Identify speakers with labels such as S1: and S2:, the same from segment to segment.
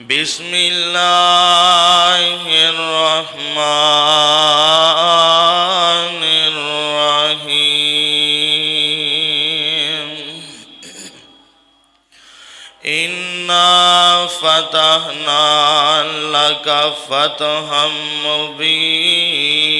S1: बिस्मिल्लाहिर्रहमानिर्रहीम। इन्ना फतहना लका फतहम मुबीना।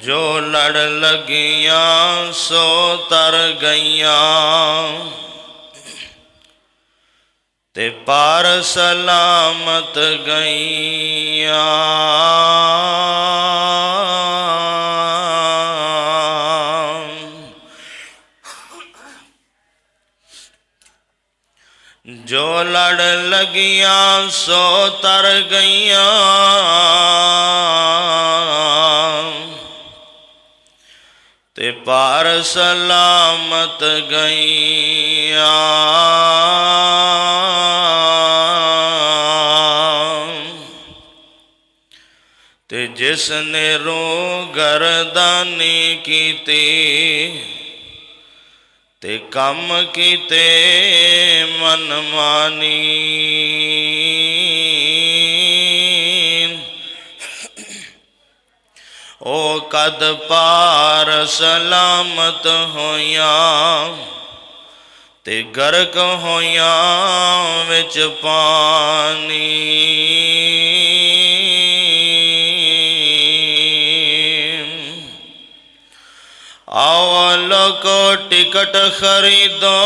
S1: जो लड़ लगियां सो तर गईयां, ते पार सलामत गईयां। जो लड़ लगियां सो तर गईयां, ते पार सलामत गईयां। ते जिसने रो गर्दानी कीती, ते कम कीते मनमानी। ओ कद पार सलामत होयां, ते गर्क होयां विच पानी। आओ लोको टिकट खरीदो,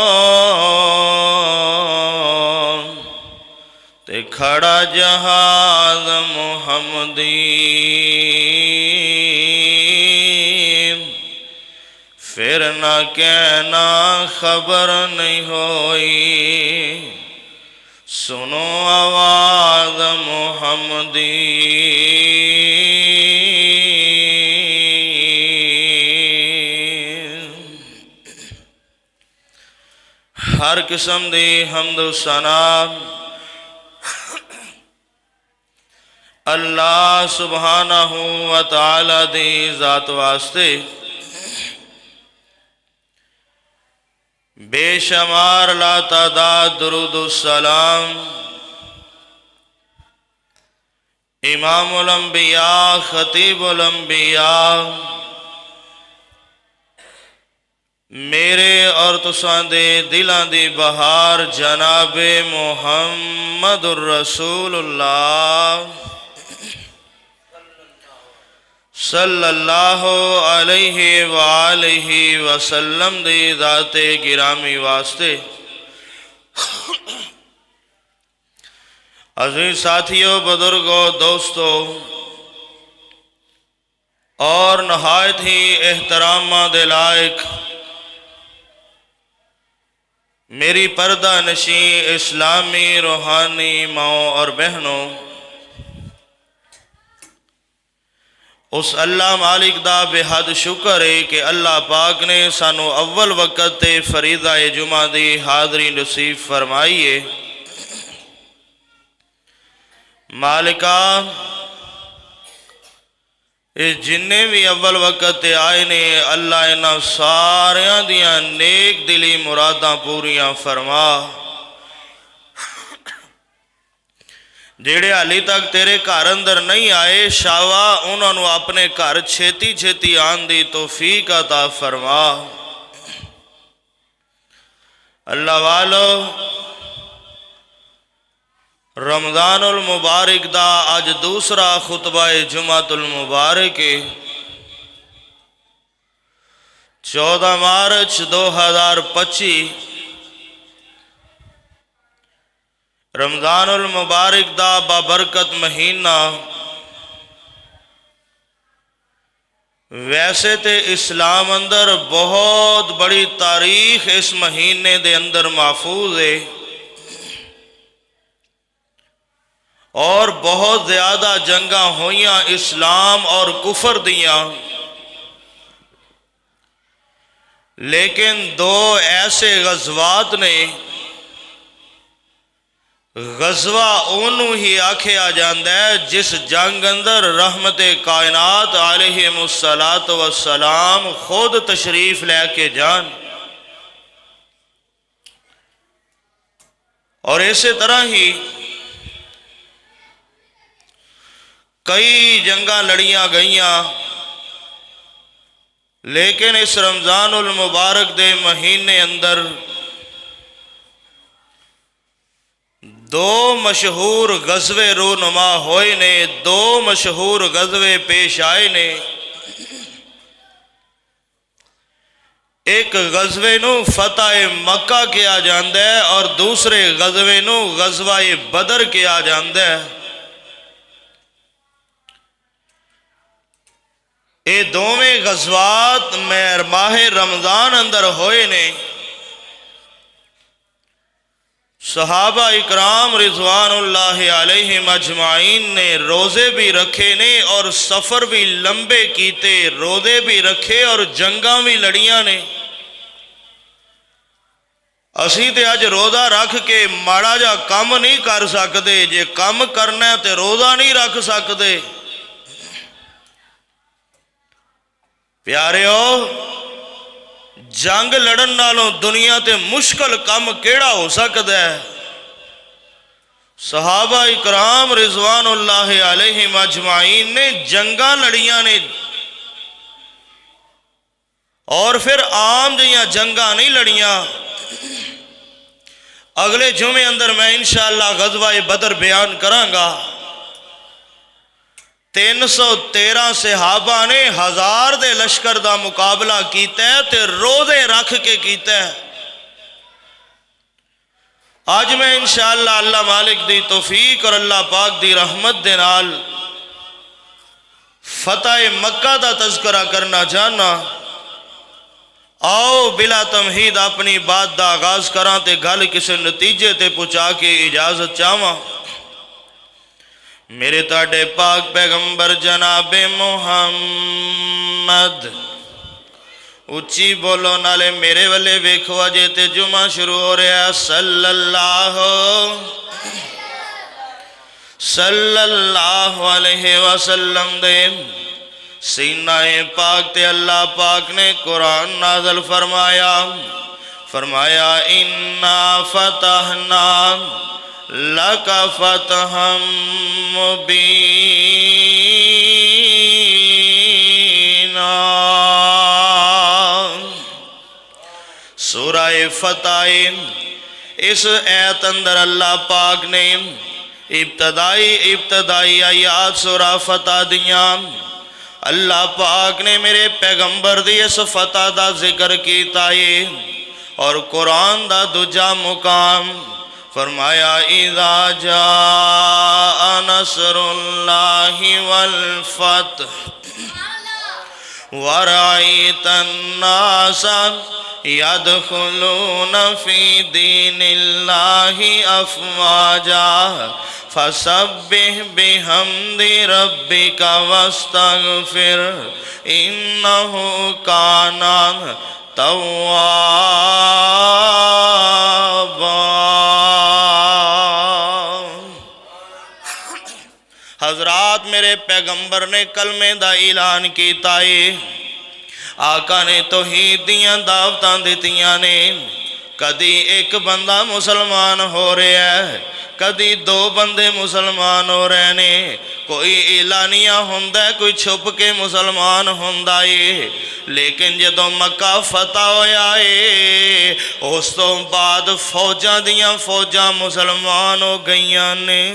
S1: ते खड़ा जहाज मुहम्मदी। फिर ना कहना खबर नहीं होई, सुनो आवाज मुहम्मदी। हर किस्म दी हम्द सना अल्लाह सुबहानहू व तआला दी ज़ात वास्ते। बेशुमार ला तादाद दुरूद सलाम इमामुल अंबिया खतीबुल अंबिया मेरे और तुसां दे दिलां दी बहार जनाबे मुहम्मदुर रसूलुल्लाह सल्लल्लाहु अलैहि वालिहि वसल्लम दी ज़ाते गिरामी वास्ते। अज़ीज़ साथियों, बुजुर्गों, दोस्तों और नहायत ही एहतरामा दे लायक मेरी पर्दा नशी इस्लामी रूहानी माओ और बहनों, उस अल्लाह मालिक दा बेहद शुक्र है कि अल्लाह पाक ने सानू अव्वल वक़्त ते फरीदा जुमा दी हाज़री नसीब फरमाई है। मालिका, ये जिन्ने भी अव्वल वक़्त ते आए ने, अल्लाह इन्हां सारियां दियां नेक दिली मुरादां पूरियां फरमा। जेड़े हाली तक तेरे घर अंदर नहीं आए, शावा उन्होंने अपने घर छेती छेती आन दी तौफीक अता फरमा। अल्लाह वालो, रमज़ानुल मुबारक दा अज दूसरा खुतबा जुमातुल मुबारक 14 मार्च 2025 रमज़ानुल मुबारक दा बाबरकत महीना। वैसे तो इस्लाम अंदर बहुत बड़ी तारीख इस महीने दे अंदर महफूज है और बहुत ज़्यादा जंगा होइयां इस्लाम और कुफर दियां, लेकिन दो ऐसे गज़वात ने, गजवा ओनू ही आख्या जाता है जिस जंग अंदर रहमत कायनात अलैहिमुस्सलातु वस्सलाम खुद तशरीफ लैके जान। और इसी तरह ही कई जंगा लड़ियां गईयां, लेकिन इस रमजानुल मुबारक दे महीने अंदर दो मशहूर गजवे रूनुमा होए ने, दो मशहूर गजवे पेश आए ने। एक गजवे नू फतेह मक्का कहा जाता है और दूसरे गजवे नू गजवा बदर कहा जाता है। ये दोवें गजवात माह रमजान अंदर होए ने। सहाबा इकराम रिजवानुल्लाहि अलैहिम अजमाइन ने रोज़े भी रखे ने और सफ़र भी लंबे कीते, रोज़े भी रखे और जंगा भी लड़ियां ने। असी ते अज रोज़ा रख के माड़ा जा काम नहीं कर सकते, जे काम करना तो रोज़ा नहीं रख सकते। प्यारिओ, जंग लड़न नालों दुनिया ते मुश्किल काम केड़ा हो सकता है। सहाबा इकराम रिजवानुल्लाहि अलैहिम अजमाइन ने जंगा लड़ियां ने और फिर आम जियां जंगा नहीं लड़ियां। अगले जुमे अंदर मैं इंशाअल्लाह गज़वा बदर बयान करांगा। 313 सहाबा ने 1000 दे लश्कर का मुकाबला किया ते रोज़े रख के किया। आज मैं इंशाअल्लाह अल्लाह मालिक दी तौफीक और अल्लाह पाक दी रहमत दे नाल फतेह मक्का दा तज़करा करना चाहना। आओ बिला तमहीद अपनी बात का आगाज करा ते गल किसी नतीजे ते पहुँचा के इजाजत चाहवा। मेरे ताडे पाक पैगंबर जनाबे मुहम्मद, उच्ची बोलो नाले मेरे वाले वेखो अजे ते जुमा शुरू हो रहा। सल्लल्लाहु अलैहि वसल्लम दे सीनाए पाक ते अल्लाह पाक ने कुरान नाज़िल फरमाया। फरमाया इन्ना फतहना लका फतहम मुबीना। सूरह फतेह इस ऐत अंदर अल्लाह पाक ने इब्तदाई आयात सूरह फतेह दियां अल्लाह पाक ने मेरे पैगंबर दी इस फतह दा जिक्र कीता है। और कुरान दा दूजा मुकाम फरमाया इज़ा जाअ नस्रुल्लाहि वल फतह वरअयतन नास यदखुलूना फी दीनिल्लाहि अफ़वाजा फसब्बिह बिहम्दि रब्बिका वस्तगफिर इन्नहु काना तव्वाबा। हजरात, मेरे पैगंबर ने कलमे दा ऐलान किया है। आका ने तौहीद दियां दावतां दित्तियां ने। कदी एक बंदा मुसलमान हो रहा है, कदी दो बंदे मुसलमान हो रहे ने। कोई ऐलानिया होंदा है, कोई छुप के मुसलमान होंदा है। लेकिन जदों मक्का फतह होया है उस तो बाद फौजां दियां फौजां मुसलमान हो गईयां ने।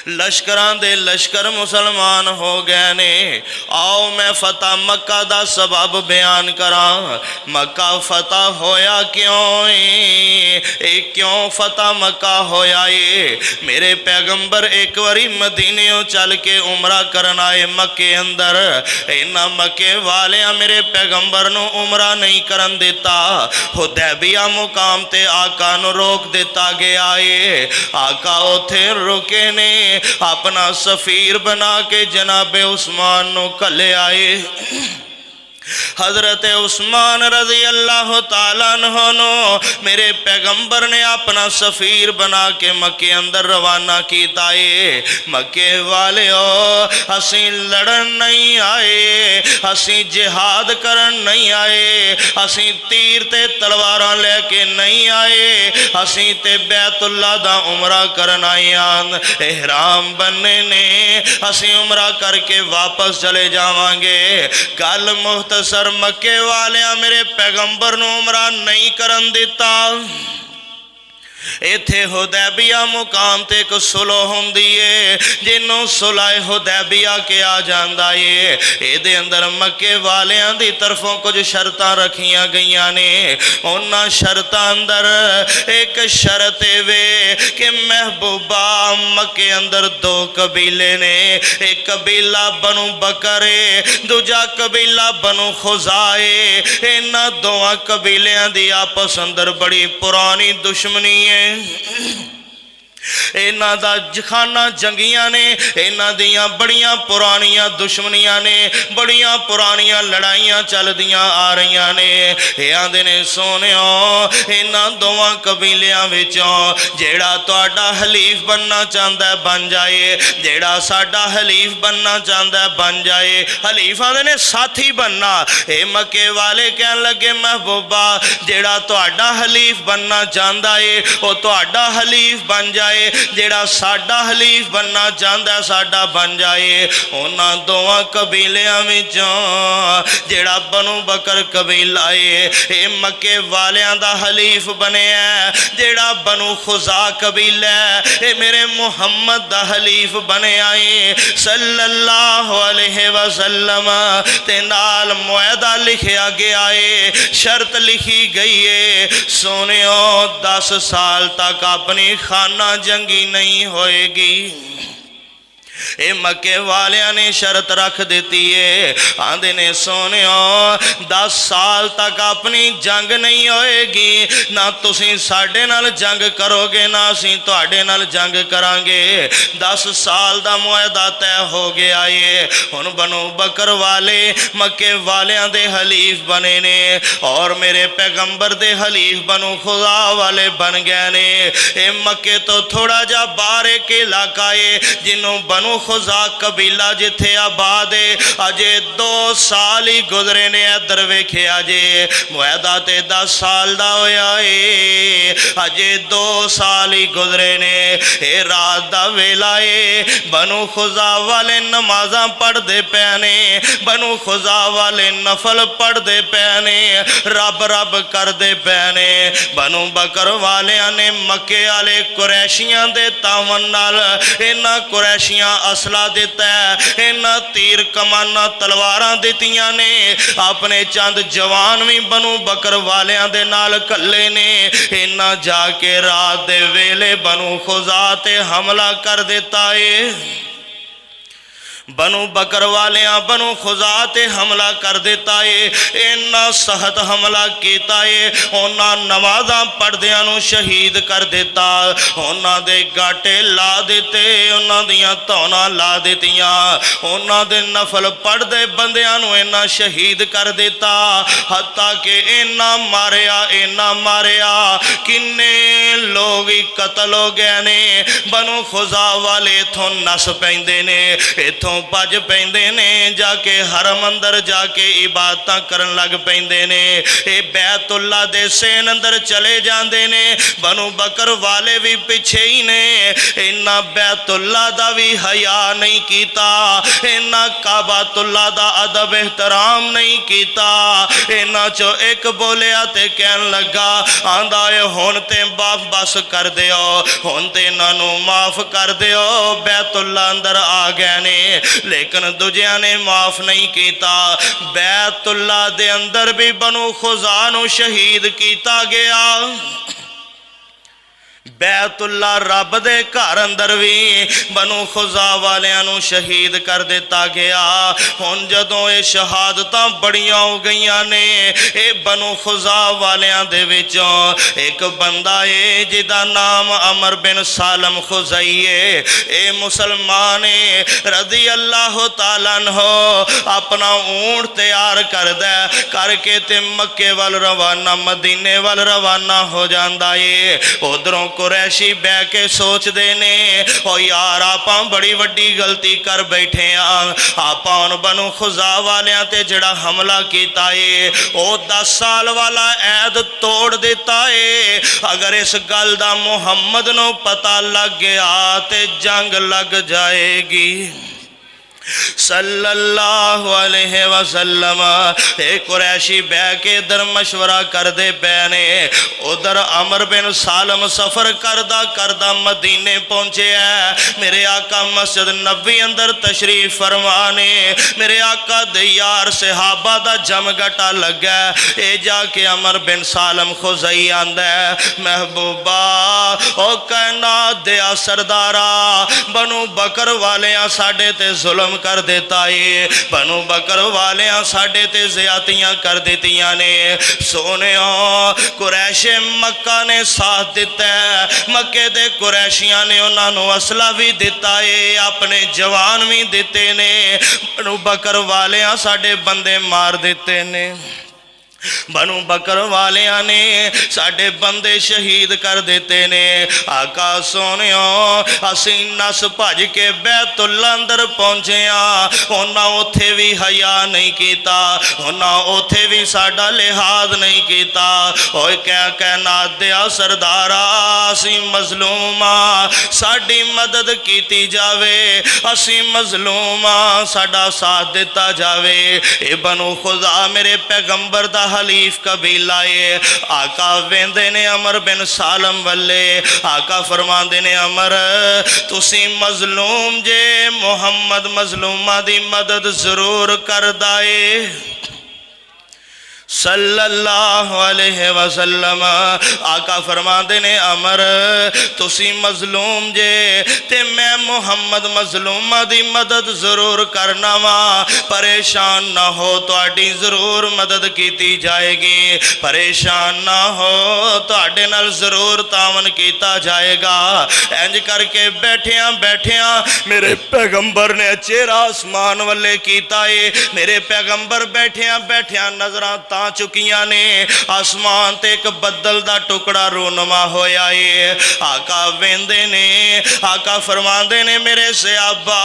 S1: लश्करां दे लश्कर मुसलमान हो गए ने। आओ मैं फतह मक्का दा सबब बयान करा। मक्का फतह होया क्यों है, क्यों फतह मक्का होया है। मेरे पैगंबर एक बारी मदीने चल के उमरा करन आए मक्के अंदर। इन्हां मक्के वालियां मेरे पैगंबर नूं उमरा नहीं करन दिता। हुदैबिया मुकाम ते आका नूं रोक दिता गया है। आका उथे रुके ने, अपना सफीर बना के जनाबे उस्मान नो कले आए। हज़रत उस्मान रज़ी अल्लाह ताला अन्हु नो मेरे पैगंबर ने अपना सफ़ीर बना के मक्के अंदर रवाना किया है। मक्के वाले असी लड़न नहीं आए, असी जिहाद करन नहीं आए, असी तीर ते तलवारां लेके नहीं आए, असी ते बैतुल्ला दा उमरा करन आए आन। एहराम बनने ने असी उमरा करके वापस चले जावांगे। गल मुख्तसर मक्के वाले मेरे पैगंबर नूं उमरा नहीं करन दिता। इत्थे हुदैबिया मुकाम ते एक सुलह हुंदी है जिन्हों सुलह हुदैबिया कहा जाता है। इहदे अंदर मक्के वालियां दी तरफों कुछ शर्तां रखियां गईयां ने। उन्हां शर्तां अंदर एक शर्त वे कि महबूबा मक्के अंदर दो कबीले ने, एक कबीला बनु बकर है, दूजा कबीला बनु खुज़ाए। इन्हां दोवां कबीलियां दी आपस अंदर बड़ी पुरानी दुश्मनी है। इन्हां दा जखाना जंगियां ने, इन्हां दियां बड़ियां पुरानियां दुश्मनियां ने, बड़ियां पुरानियां लड़ाइयां चलदियां आ रही ने। ये आंदे ने सोनियो इन्हां दोवां कबीलियां विचों जेड़ा तुहाडा हलीफ बनना चाहता है बन जाए, जेड़ा साडा हलीफ बनना चाहता है बन जाए। हलीफ आंदे ने साथी बनना। ये मक्के वाले कहन लगे महबूबा जेड़ा तुहाडा हलीफ बनना चाहता है वो तुहाडा हलीफ बन जाए, जेड़ा साडा हलीफ बनना चाहता साडा बन जाए। उन्हां दोवां कबीलियां विचों जेड़ा बनु बकर कबीला है ये मक्के वालियां दा हलीफ बनिया, जेड़ा बनु खुज़ा कबीला है ये मेरे मुहम्मद दा हलीफ बनिया है सल्लल्लाहु अलैहि वसल्लम। ते नाल मुआहदा लिखिया गया है, शर्त लिखी गई है सोनियो 10 साल तक अपनी खाना जंगी नहीं होएगी। ये मक्के वालियां ने शर्त रख दी है। आंदे ने सोनियो 10 साल तक अपनी जंग नहीं होएगी, ना तुसी साडे नाल जंग करोगे ना असीं तुहाडे नाल जंग करांगे। 10 साल दा मुआहदा तय हो गया है। हुण बनु बकर वाले मक्के वालियां दे हलीफ बने ने और मेरे पैगंबर दे हलीफ बनु खुज़ा वाले बन गए ने। ये मक्के तो थोड़ा जा बाहर एक इलाका है जिन्हों बनु खुज़ा कबीला जिथे आबाद है। अजे 2 साल ही गुजरे ने। इधर वेखे अजे मुआहदा ते 10 साल दा होया है, अजे 2 साल ही गुजरे ने। ये रात दा वेला है, बनु खुज़ा वाले नमाज़ां पढ़दे पे ने, बनु खुज़ा वाले नफल पढ़दे पे ने, रब रब करदे पे ने। बनु बकर वालियां ने मक्के वाले कुरैशियां दे तावन नाल इन्हां कुरैशियां असला दिता है, इन्हां तीर कमाना तलवारां दितियां ने। अपने चंद जवान भी बनु बकर वालियां दे नाल कल्ले ने। इन्हां जाके रात दे वेले बनु खुज़ा ते हमला कर दिता है। बनु बकर वालियां बनु खुज़ा ते हमला कर दिता है। इन्ना सख्त हमला किया है, उन्हां नमाज़ां पढ़दियां नूं शहीद कर दिता। उन्हां दे गाटे ला दिते, उन्हां दियां धौना ला दितियां, उन्हां दे नफल पढ़दे बंदियां नूं इन्ना शहीद कर दिता। हत्ता कि इन्ना मारिया, इन्ना मारिया किन्ने लोग कतल हो गए ने। बनु खुज़ा वाले इथों नस पैंदे ने, इथों भज पैंदे ने, जाके हरम अंदर जाके इबादतां करन लग पैंदे ने। ये बैतुल्ला दे सेन अंदर चले जांदे ने। बनु बकर वाले भी पिछे ही ने। इन्ना बैतुल्ला दा भी हया नहीं कीता, इन्ना काबातुल्ला दा अदब एहतराम नहीं कीता। इन्हां चो एक बोलिया ते कहन लगा आंदा है हुण ते बाप बस कर दिओ, हुण ते इन्हां नूं माफ कर दिओ, बैतुल्ला अंदर आ गए ने। लेकिन दूजिया ने माफ नहीं किया। बैतुल्ला दे अंदर भी बनु खुज़ा नूं शहीद किया गया। बैतुल्ला रब दे घर अंदर भी बनु खुजा वालियां नूं शहीद कर दिता गया। हुण जदों ये शहादतां बड़ियां हो गईयां ने, ये बनु खुजा वालियां दे विचों एक बंदा है जिदा नाम अमर बिन सालम खुजाई है। ये मुसलमान रज़ी अल्लाह तआला अन्हु अपना ऊंट तैयार करदा करके ते मक्के वाल रवाना मदीने वाल रवाना हो जाता है। उधरों कुरैशी बह के सोचते ने ओ यार आपां बड़ी वड्डी गलती कर बैठे हाँ, आपां हुण बनु खुजा वालियां ते जिहड़ा हमला कीता है ओ 10 साल वाला ऐद तोड़ दिता है। अगर इस गल दा मुहम्मद नूं पता लग गया ते जंग लग जाएगी सल्लल्लाहु अलैहि वसल्लम। एक कुरैशी बह के इधर मशवरा करते पे ने, उधर अमर बिन सालम सफर करदा करदा मदीने पहुंचे है। मेरे आका मस्जिद नबी अंदर तशरीफ फरमाने, मेरे आका दे यार सहाबा दा जमघटा लगा। ये जाके अमर बिन सालम खुजाई आंदा महबूबा ओ कायनात दे सरदारा, बनु बकर वालियां साडे ते जुल्म कर देता है, बनु बकर वालियां साडे ते ज़्यादतियां कर दित्तियां ने। सोने कुरैशे मक्का ने साथ दिता है, मक्के दे कुरैशियां ने उन्होंने असला भी दिता है, अपने जवान भी दिते ने। बनु बकर वालियां साडे बंदे मार दिते ने, बनु बकर वालियां ने साडे बंदे शहीद कर देते ने। आका सोनियो असी नस भज के बैतुल्ला अंदर पहुंचे हाँ, उन्हां उत्थे भी हया नहीं कीता, उन्हां उत्थे भी साडा लिहाज नहीं कीता। ओए क्या कहना दिया सरदारा असी मजलूम हाँ, साडी मदद कीती जावे, असी मजलूम हाँ, साडा साथ दिता जावे। ए बनु खुदा मेरे पैगंबर दा हलीफ कबीला है। आका वेंदे ने अमर बिन सालम वल्ले, आका फरमांदे ने अमर तुसी मजलूम जे, मुहम्मद मजलूमा दी मदद जरूर करदा है सल्लल्लाहु अलैहि वसल्लम। आका फरमाते ने अमर तुसी मजलूम जे ते मैं मुहम्मद मजलूमा दी मदद जरूर करना वा, परेशान ना हो तुहाडी जरूर मदद कीती जाएगी, परेशान ना हो तुहाडे नाल जरूर तावन कीता जाएगा। इंज करके बैठिया बैठिया मेरे पैगंबर ने चेहरा आसमान वाले कीता है। मेरे पैगंबर बैठिया बैठिया नजरां चुकियां ने, आसमान ते एक बदल दा टुकड़ा रोनमा होया है। आका वेंदे ने, आका फरमांदे ने मेरे सहाबा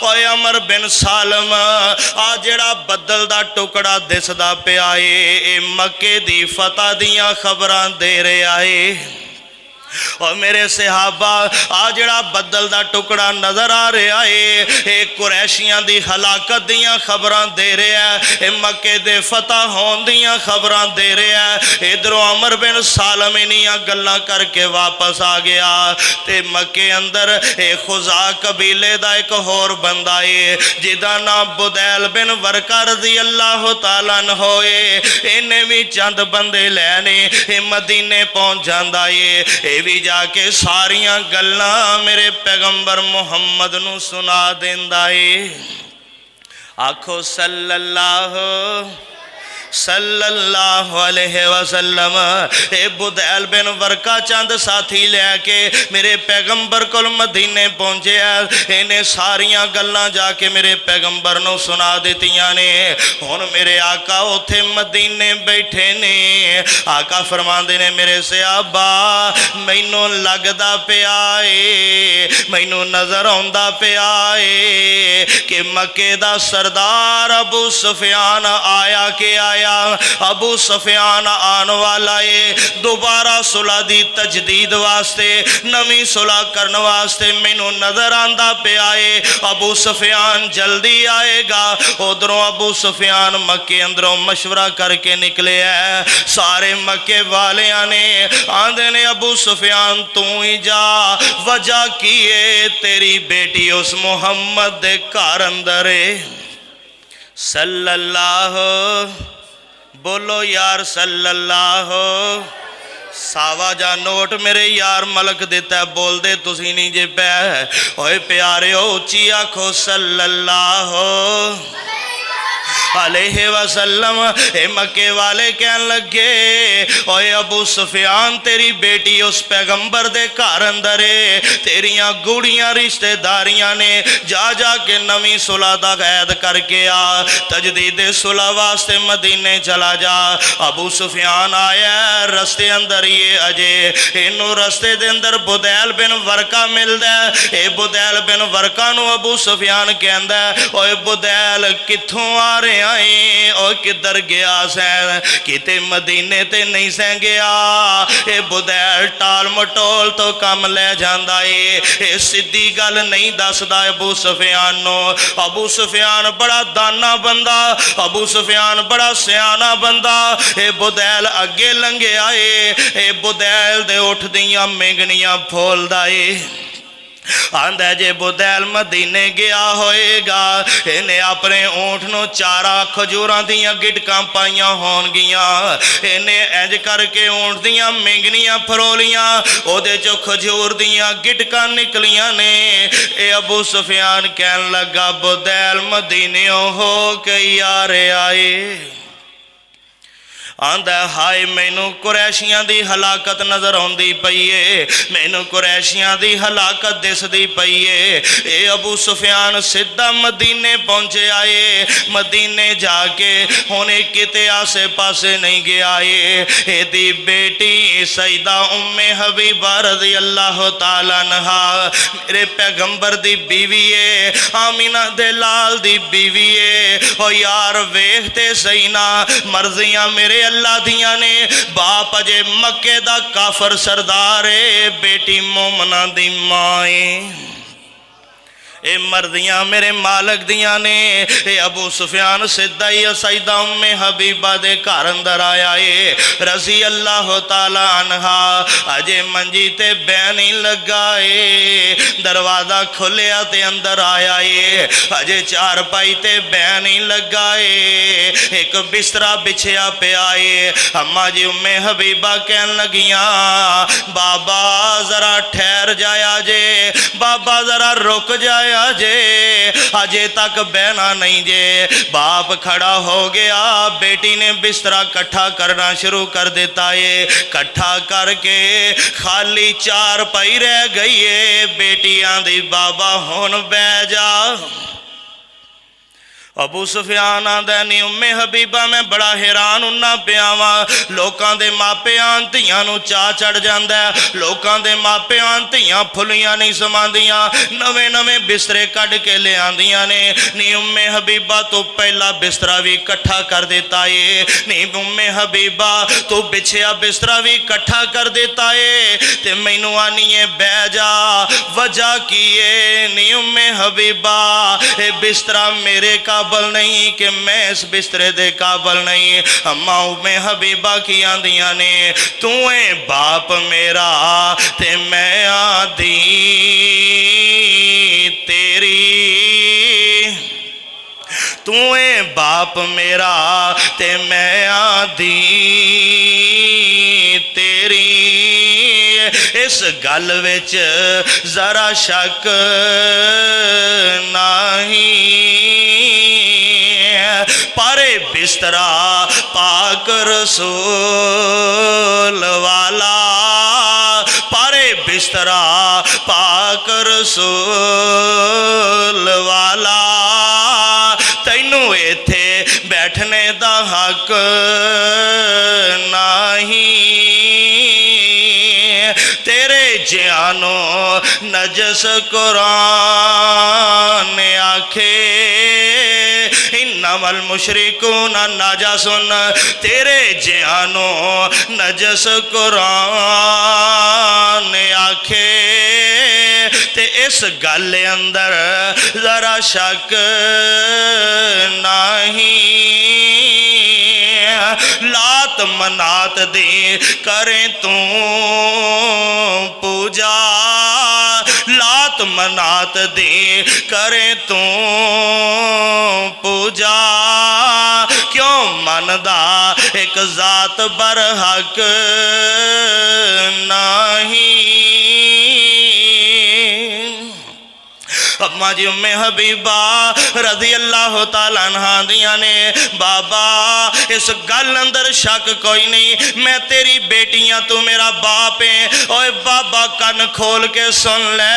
S1: ओए अमर बिन सालम आ जेड़ा बदल दा टुकड़ा दिसदा पिया है ए मक्के दी फतह दियां खबरां दे रहा है। और मेरे सहाबा आ जड़ा बदल दा टुकड़ा नजर आ रहा है ये कुरैशियां दी हलाकत दियां खबरां दे रहा है, ये मक्के दे फतह होने दियां खबरां दे रहा है। इधरों अमर बिन सालम इन्नियां गल्लां करके वापस आ गया ते मक्के अंदर ये खुजा कबीले दा एक होर बंदा है जिदा नाम बुदैल बिन वरका रज़ी अल्लाह तआला अन्हु होए। इन्हें भी चंद बंदे लैने मदीने पहुंच जाता है, भी जाके सारियां गल्लां मेरे पैगंबर मुहम्मद नूं सुना देंदा है। आखो सल्लल्लाहु सल्लल्लाहु अलैहि वसल्लम। ए बुदैल बिन वरका चंद साथी लैके मेरे पैगंबर कोल मदीने पहुंचे, इन्हें सारियां गल्लां जाके मेरे पैगंबर नूं सुना दित्तियां ने। हुण मेरे आका उत्थे मदीने बैठे ने, आका फरमांदे ने मेरे सहाबा मैनू लगदा पिया है, मैनू नजर आउंदा पिया है कि मक्के दा सरदार अबू सुफियान आया के आया। अबू सुफियान आन वाला है दोबारा सुलह दी तजदीद वास्ते, नवी सुलह करने वास्ते मैनू नजर आंदा पिया है अबू सुफियान जल्दी आएगा। उधरों अबू सुफियान मक्के अंदरों मशवरा करके निकले है। सारे मक्के वालियां ने आंदे ने अबू सुफियान तू ही जा, वजह की है तेरी बेटी उस मुहम्मद दे घर अंदर है। सल्लल्लाहु बोलो यार सल्लल्लाहु सावा जा नोट मेरे यार मलक दिता बोलते तुसी नहीं जे पै ओए प्यारे उच्ची आखो सल्लल्लाहु अलैहि वसल्लम। ए मक्के वाले कहन लगे ओए अबू सुफियान तेरी बेटी उस पैगंबर दे घर अंदर है, तेरियां गूढ़ियां रिश्तेदारियां ने, जा जा के नवी सुलह दा कैद करके आ, तजदीद सुलह वास्ते मदीने चला जा। अबू सुफियान आया रस्ते अंदर ही अजे इनू रस्ते दे अंदर बुदैल बिन वरका मिलदा है। ए बुदैल बिन वरका नू अबू सुफियान कहंदा ओए बुदैल कित्थों आ रहे और किधर गया सैन, किते मदीने ते नहीं सै गया। ये बुदैल टाल मटोल तो कम ले जांदा है, सीधी गल नहीं दसदा अबू सुफियान नो। अबू सुफियान बड़ा दाना बंदा, अबू सुफियान बड़ा सियाना बंदा। ये बुदैल अगे लंघे आए, ये बुदैल दे उठ दियां मेंगनियां फोलदा है। आंदा जे बुदैल मदीने गया होएगा, इन्हें अपने ऊँट नूं चारा खजूरां दियां गिटकां पाइयां होणगियां, इन्हें इंज करके ऊँट दियां मेंगनियां फरोलियां, ओदे चों खजूर दियां गिटकां निकलियां ने। ए अबू सुफियान कहन लगा बुदैल मदीनेओं हो के यार आए। आंदा हाय मैनू कुरैशियां दी हलाकत नजर आउंदी पई है, मैनू कुरैशियां दी हलाकत दिसदी पई है। ए अबू सुफियान सीधा मदीने पहुंचे आए, मदीने जाके हुणे किते आसे पासे नहीं गया है। एदी बेटी सईदा उम्मे हबीबा रज़ी अल्लाह तआला अन्हा मेरे पैगंबर दी बीवी है, आमीना दे लाल दी बीवी है। ओ यार वेखते सही ना मर्जियां मेरे अल्लाह दियां ने। बाप अजे मक्के दा काफर सरदार है, बेटी मोमना दी मां है। ए मर्दियां मेरे मालक दियां ने। ए अबू सुफियान सीधा ही सईदा उम्मे हबीबा दे घर अंदर आया है रज़ी अल्लाह तआला अन्हा। अजे मंजी ते बैन ही लगा है, दरवाजा खुलिया ते अंदर आया है। अजे चारपाई ते बैन ही लगा है, एक बिस्तरा बिछया पिया है। अम्मा जी उम्मे हबीबा कहन लगियां बाबा जरा ठहर जाया जे, बाबा जरा रुक जाया जे, अजे तक बहना नहीं जे। बाप खड़ा हो गया, बेटी ने बिस्तरा कट्ठा करना शुरू कर देता है। कट्ठा करके खाली चार पाई रह गई है। बेटी आंदी बाबा हुण बह जा। अबू सुफियान आंदा नी उम्मे हबीबा मैं बड़ा हैरान हुन्ना पिया वां। लोकां दे मापियां धियां नूं चाह चढ़ जांदा है, लोकां दे मापियां धियां फुलियां नहीं समांदियां, नवे नवे बिस्तरे कढ़ के ले आंदियां ने। नी उम्मे हबीबा तो पहला बिस्तरा भी इकट्ठा कर देता है, नी उम्मे हबीबा तो बिछया बिस्तरा भी इकट्ठा कर देता है ते मैनू आनीए बह जा। वजह की है नी उम्मे हबीबा ए बिस्तरा मेरे काबल नहीं कि मैं इस बिस्तरे दे काबल नहीं। अम्मा उम्मे हबीबा की आंदियां ने तू है बाप मेरा ते मैं आदी तेरी, तू है बाप मेरा ते मैं आदी तेरी। इस गल विच जरा शक नहीं, पारे बिस्तरा पाक रसूल वाला, पारे बिस्तरा पाक रसूल वाला। तैनू इत्थे बैठने दा हक नहीं, तेरे जियानो नजस कुरान आखे इन्नमल मुशरिकून नाजसून। तेरे जियानो नजस कुरान आखे ते इस गल अंदर जरा शक नहीं। लात मनात दी करें तू पूजा, लात मनात दी करें तू पूजा। क्यों मनदा एक जात बरहक अम्मा जी उम्मे हबीबा रज़ी अल्लाह तआला अन्हा दियां ने बाबा इस गल अंदर शक कोई नहीं, मैं तेरी बेटियां तू मेरा बाप है। ओए बाबा कन खोल के सुन ले,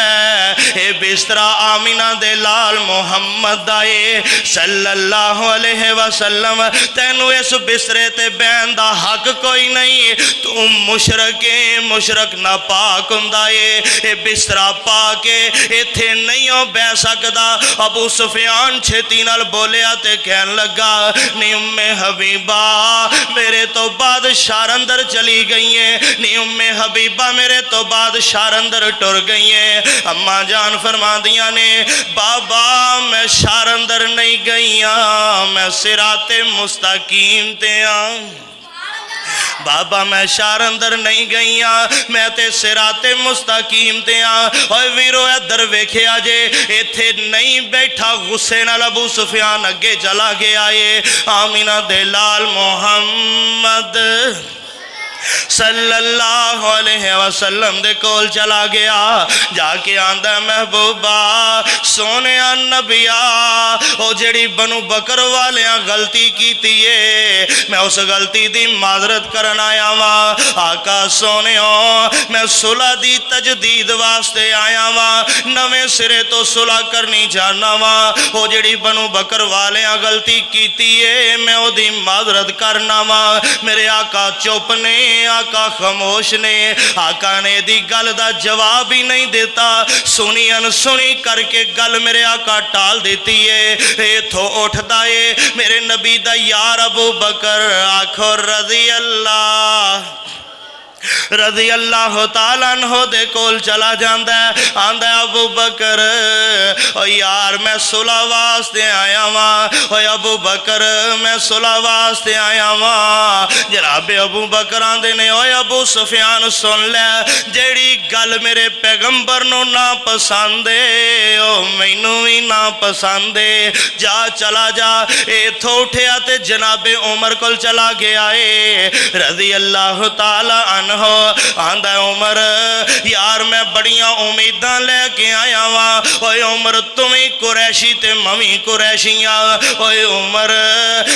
S1: ए बिस्तरा आमिना दे लाल मुहम्मद दा ए सल्लल्लाहु अलैहि वसल्लम, तैनू इस बिस्तरे ते बैन दा हक कोई नहीं, तू मुशरक है, मुशरक नापाक हुंदा ए बिस्तरा पा के इत्थे नहीं हो बह सकदा। अबू सुफियान छेती नाल बोलिया ते कहन लगा नी उम्मे हबीबा मेरे तो बाद शार अंदर चली गई है, नी उम्मे हबीबा मेरे तो बाद शार अंदर टुर गई है। अम्मा जान फरमा दिया ने बाबा मैं शार अंदर नहीं गई, मैं सिराते मुस्तकीम ते बाबा मैं शार अंदर नहीं गई, मैं ते सिराते मुस्तकीम ते ओए वीरो इधर वेखिया जे इत्थे नहीं बैठा, गुस्से नाल अबू सुफियान अगे चला गया है आमिना दे लाल मोहम्मद सल्लल्लाहु अलैहि वसल्लम दे कोल चला गया, जाके आंदा महबूबा सोने नबिया ओ जेड़ी बनु बकर वालियां गलती कीती है मैं उस गलती दी माजरत करन आया वां। आका सोनियो मैं सुलह दी तजदीद वास्ते आया वां, नवें सिरे तो सुलह करनी चाहना वां। ओ जेड़ी बनु बकर वालियां गलती कीती है मैं ओदी माजरत करना वां। मेरे आका चुप ने, आका खामोश ने, आका ने दी गल दा जवाब ही नहीं देता, सुनी अनसुनी करके गल मेरे आका टाल देती है। इथों उठदा है मेरे नबी दा यार अबू बकर, आखो रज़ी अल्लाह तआला अन्हु दे कोल चला जांदा है, आंदा अबू बकर ओ यार मैं सुलह वास्ते आया वां, ओ अबू बकर मैं सुलह वास्ते आया वां। जनाब अबू बकर आंदे ने ओ अबू सुफियान सुन ले, जेड़ी गल मेरे पैगंबर नू ना पसंद है ओ मैनू भी ना पसंद है, जा चला जा। इथों उठिया ते जनाबे उमर कोल चला गया है रज़ी अल्लाह तआला अन्हु। आंदा उमर यार मैं बड़ियां उम्मीदां लेके आया वां, ओए उमर तुम्हें कुरैशी ते मवी कुरैशियां, ओए उमर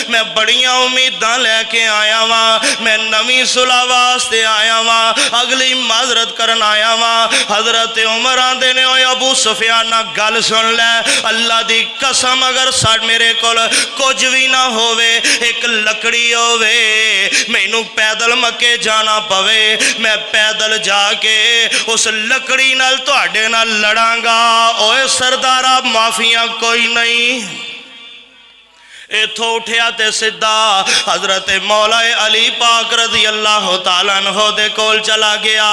S1: मैं बड़ियां उम्मीदां लेके आया वां, मैं नवी सुलह वास्ते आया वां, अगली माजरत करन आया वां। हजरत उमर आंदे ने ओए अबू सुफियान गल सुन ले, अल्लाह दी कसम अगर साड मेरे कोल कुछ भी ना होवे, एक लकड़ी होवे, मैनू पैदल मक्के जाना पवे, मैं पैदल जाके उस लकड़ी नाल तुहाडे नाल लड़ांगा। ओए सरदारा माफिया कोई नहीं। इथों उठिया ते सिद्धा हजरत मौला अली पाक रज़ी अल्लाह तआला अन्हु दे कोल चला गया।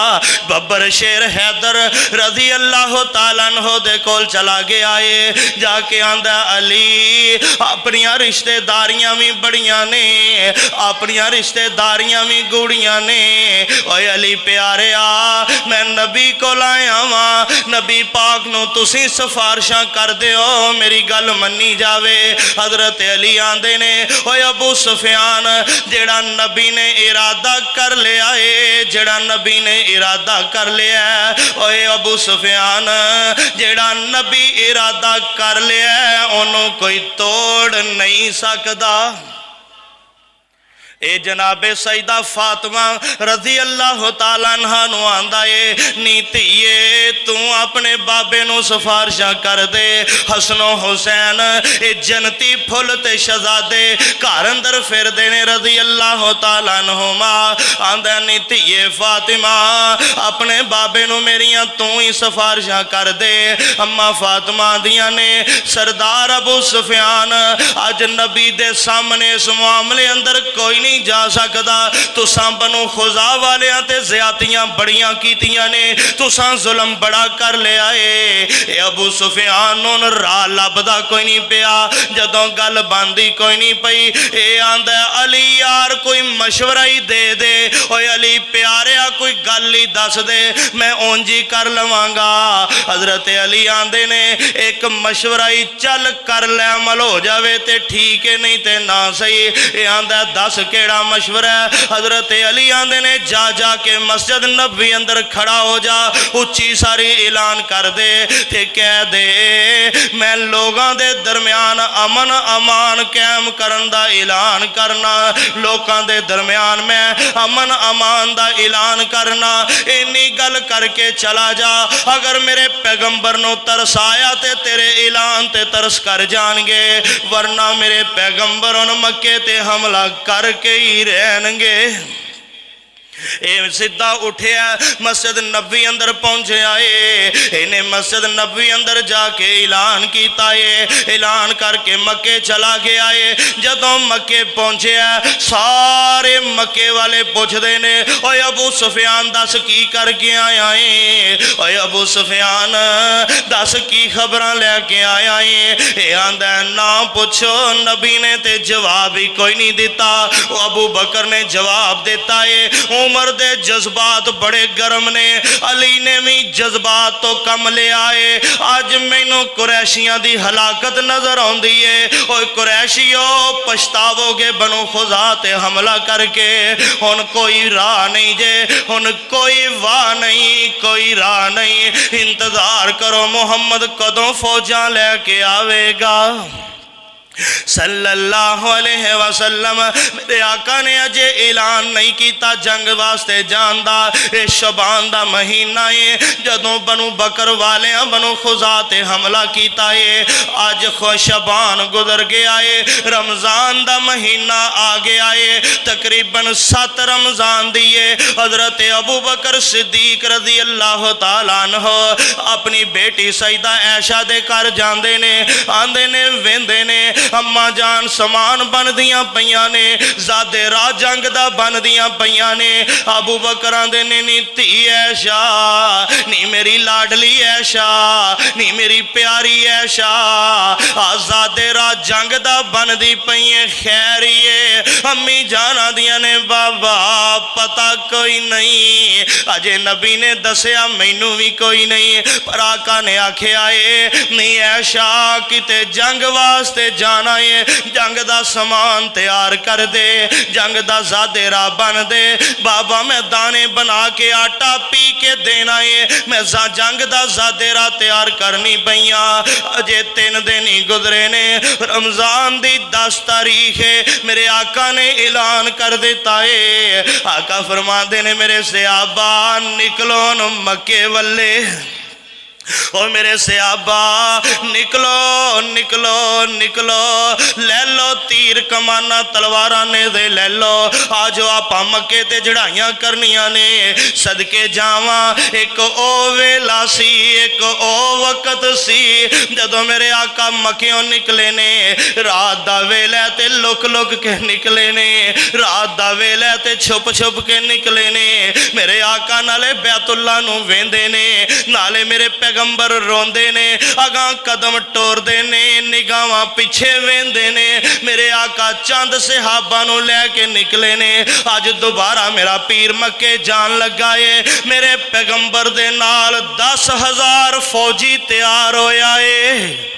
S1: बब्बर शेर हैदर रज़ी अल्लाह तआला अन्हु दे कोल चला गया है, जाके आंदा अली अपनियां रिश्तेदारियां भी बड़ियां ने, अपनियां रिश्तेदारियां भी गूढ़ियां ने। ओए अली प्यारे मैं नबी कोल आया वां, नबी पाक नू तुसीं सिफारिशां कर दिओ मेरी गल मन्नी जावे। हजरत अली आंदे ने ओए अबू सुफियान जेड़ा नबी ने इरादा कर लिया है, जेड़ा नबी ने इरादा कर लिया है, ओए अबू सुफियान जेड़ा नबी इरादा कर लिया है ओनू कोई तोड़ नहीं सकदा। ए जनाबे सईदा फातिमा रज़ी अल्लाह तआला अन्हा नू आंदा है नी धीए तू अपने बाबे नू सिफारिशां कर दे। हसनो हुसैन ए जनती फुल ते शहजादे घर अंदर फिरदे ने रज़ी अल्लाह तआला अन्हुमा। आंदा नी धीए फातिमा अपने बाबे नू मेरियां तू ही सिफारिशां कर दे। अम्मा फातिमा आंदियां ने सरदार अबू सुफियान अज नबी दे सामने इस मामले अंदर कोई नहीं जा सकदा, तुसां बनु खुजा वालियां ते ज़्यादतियां बड़ियां कीतियां ने, तुसां जुल्म बड़ा कर लिया है। अबू सुफियान नूं राह लभदा कोई नहीं पिया, जदों गल बनदी कोई नहीं पई। ए आंदा अली यार कोई मशवरा ही दे दे, ओए अली प्यारिया कोई गल ही दस दे मैं उंज ही कर लवांगा। हजरत अली आंदे ने एक मशवरा ही चल कर ले अमल हो जावे ते ठीक है नहीं ते ना सही। ए आंदा दस केड़ा मशवरा है। हजरत अली आंदे ने जा जा के मस्जिद नबवी अंदर खड़ा हो जा, उच्ची सारी ऐलान कर दे ते कह दे मैं लोगों दे दरम्यान अमन अमान कायम करन दा ऐलान करना, लोगों दे दरम्यान मैं अमन अमान दा ऐलान करना। इन्नी गल करके चला जा, अगर मेरे पैगंबर नूं तरस आया ते तेरे ऐलान ते तरस कर जाएंगे, वरना मेरे पैगंबर उन मक्के ते हमला करके ही रहणगे। ये सीधा उठिया मस्जिद नबी अंदर पहुंचे आए, इन्हें मस्जिद नबी अंदर जाके ऐलान किया है, ऐलान करके मक्के चला गया है। जदों मक्के पहुंचे सारे मक्के वाले पूछते ने ओए अबू सुफियान दस की करके आया है, ओए अबू सुफियान दस की खबर लैके आया है। ये आंदा ना पूछो, नबी ने ते जवाब ही कोई नहीं दिता। अबू बकर ने जवाब दिता है उमर दे जज्बात बड़े गर्म ने, अली ने भी जज्बात तो कम ले आए। अज मैनू कुरैशियां दी हलाकत नजर आउंदी है। ओए कुरैशियो पछतावोगे बनो खुजा ते हमला करके, हुन कोई राह नहीं जे, हुन कोई वाह नहीं, कोई राह नहीं। इंतजार करो मुहम्मद कदों फौजा लेके आवेगा सल्लल्लाहु अलैहि वसल्लम। मेरे आका ने अजे ऐलान नहीं किया जंग वास्ते जान दा। ये शबान दा महीना है जदों बनु बकर वाले बनु खुजा ते हमला किया है। अज शबान गुजर गया है, रमजान दा महीना आ गया है। तकरीबन 7 रमजान दी है। हजरत अबू बकर सिद्दीक रजी अल्लाह तआला अन्हु अपनी बेटी सईदा ऐशा दे घर जांदे ने, आंदे ने वेंदे ने अम्मा जान समान बनदियां पईयां ने, ज़ादे राह जंग दा बनदियां पईयां ने। अबू बकर आंदे ने नी धी ऐशा, नी मेरी लाडली ऐशा, नी मेरी प्यारी ऐशा, आज़ादे राह जंग दा बनदी पईए खैरिए। अम्मी जान आंदियां ने बाबा पता कोई नहीं, अजे नबी ने दसिया मैनू भी कोई नहीं, पर आका ने आखिया नी ऐशा किते जंग वास्ते जाना है, जंग दा समान तैयार कर दे, जंग दा ज़ादे राह बन दे। बाबा मैं दाने बना के आटा पी के देना है, मैं जंग दा ज़ादे राह तैयार करनी पईया। अजे 3 दिन ही गुजरे ने, रमजान दी 10 तारीख है। मेरे आका ने ऐलान कर दिता है। आका फरमाते ने मेरे सहाबा निकलो न मक्के वल्ले, ओ मेरे सहाबा निकलो निकलो निकलो, ले लो तीर कमाना तलवारा ने दे ले लो, आज आप मक्के ते चढ़ाइयां करनियां ने। सदके जावा एक ओ वेला सी, एक ओ वक्त सी जदों मेरे आका मक्कियों निकले ने। रात दा वेला ते लुक लुक के निकले ने, रात दा वेला ते छुप छुप के निकले ने। मेरे आका नाले बैतुल्ला नूं वेंदे ने, नाले मेरे पैगंबर रोंदे ने, अगां कदम टोरदे ने, निगाहां पिछे वेंदे ने। मेरे आका चंद सहाबा नूं लैके निकले ने। अज दोबारा मेरा पीर मक्के जान लगा है। मेरे पैगंबर दे नाल 10,000 फौजी तैयार होया है।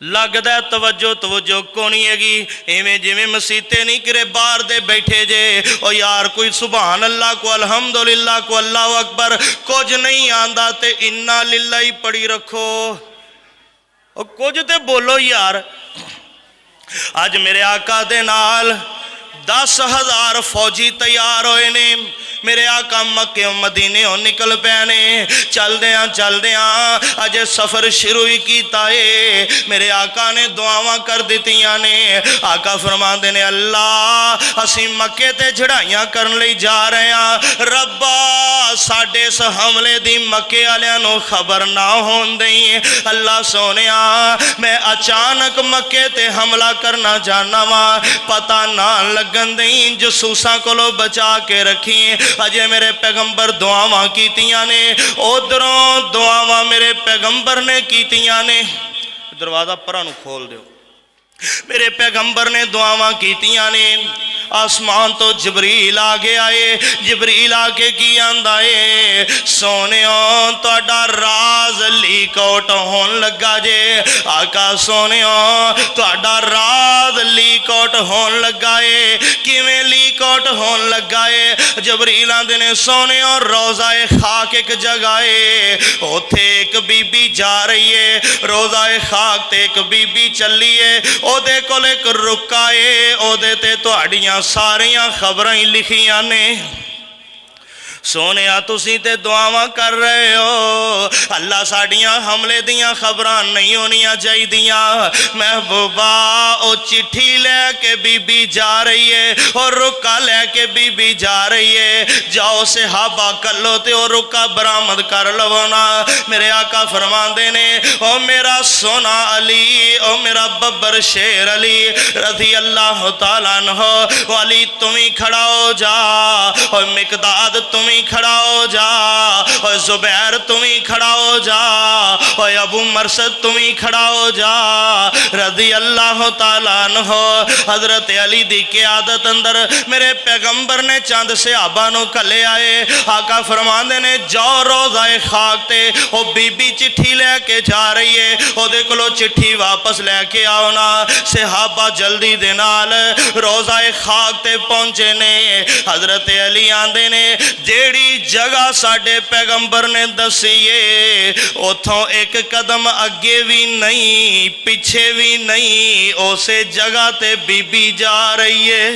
S1: लगदा तवज्जो तवज्जो कोनी हैगी, इवें जिवें मसीते नहीं किरे बाहर दे बैठे जे। ओ यार कोई सुभान अल्लाह को अल्हम्दुलिल्लाह को अल्लाह अकबर कुछ नहीं आंदा ते इन्ना लिल्ला ही पड़ी रखो। ओ कुछ ते बोलो यार। अज मेरे आका दे नाल 10,000 फौजी तैयार होए ने। मेरे आका मक्के मदीने निकल पे ने। चलदियां अजे सफ़र शुरू ही किया है। मेरे आका ने दुआवां कर दित्तियां ने। आका फरमाते ने अल्लाह असी मक्के ते चढ़ाइयां करन लई जा रहे हैं, रब्बा साडे इस हमले दी मक्के वालियां नूं खबर ना होण देई। अल्लाह सोनिया मैं अचानक मक्के ते हमला करना चाहना वा, पता ना लगन देई, जसूसां कोलों बचा के रखी। अजे मेरे पैगंबर दुआवां कीतियां ने, उधरों दुआवां मेरे पैगंबर ने कीतियां ने। दरवाजा परां नूं खोल दिओ। मेरे पैगंबर ने दुआवां कीतियां ने। आसमान तो जबरील आ गया है। जबरील आके की आंदा है, सोनिया तुहाडा राज लीक आउट होन लगा जे। आका सोनिया तुहाडा राज लीक आउट होन लगा है। किवें लीक आउट होन लगा है? जबरील आंदे ने सोनिया रोज़ाए खाक एक जगह है, उथे एक बीबी जा रही है। रोज़ाए खाक ते एक बीबी चली है, ओदे कोल एक रुका है, ओदे ते तुहाड़ियां सारियां खबरां ही लिखियां ने। सोनिया तुसी ते दुआवां कर रहे हो, अल्लाह साड़ियां हमले दियां खबरां नहीं होनियां चाहिदियां। महबूबा ओ चिट्ठी लैके बीबी जा रही है और रुका लैके बीबी जा रही है। जाओ सहाबा कलो ते ओ रुका बरामद कर लवो ना। मेरे आका फरमांदे ने, ओ मेरा सोना अली, ओ मेरा बब्बर शेर अली रज़ी अल्लाह तआला अन्हु, अली तुम ही खड़ा हो जा, और मिकदाद तुम खड़ा हो जा, और जुबैर तुम ही खड़ा हो जा, और अबू मरसद तुम ही खड़ा हो जा रज़ी अल्लाह तआला अन्हु। हजरत अली दी क़यादत अंदर मेरे पैगंबर ने चंद सहाबा नूं घल्ले आए। आका फरमांदे ने, जाओ रोज़ाए खाक ते ओ बीबी चिट्ठी लैके जा रही है, ओदे कोलों चिट्ठी वापस लैके आओ ना। सहाबा जल्दी दे नाल रोज़ाए खाक ते पहुंचे ने। हजरत अली आंदे ने, जेड़ी जगह साडे पैगंबर ने दसी है, उथों एक कदम अगे भी नहीं पिछे भी नहीं, उसे जगह ते बीबी जा रही है।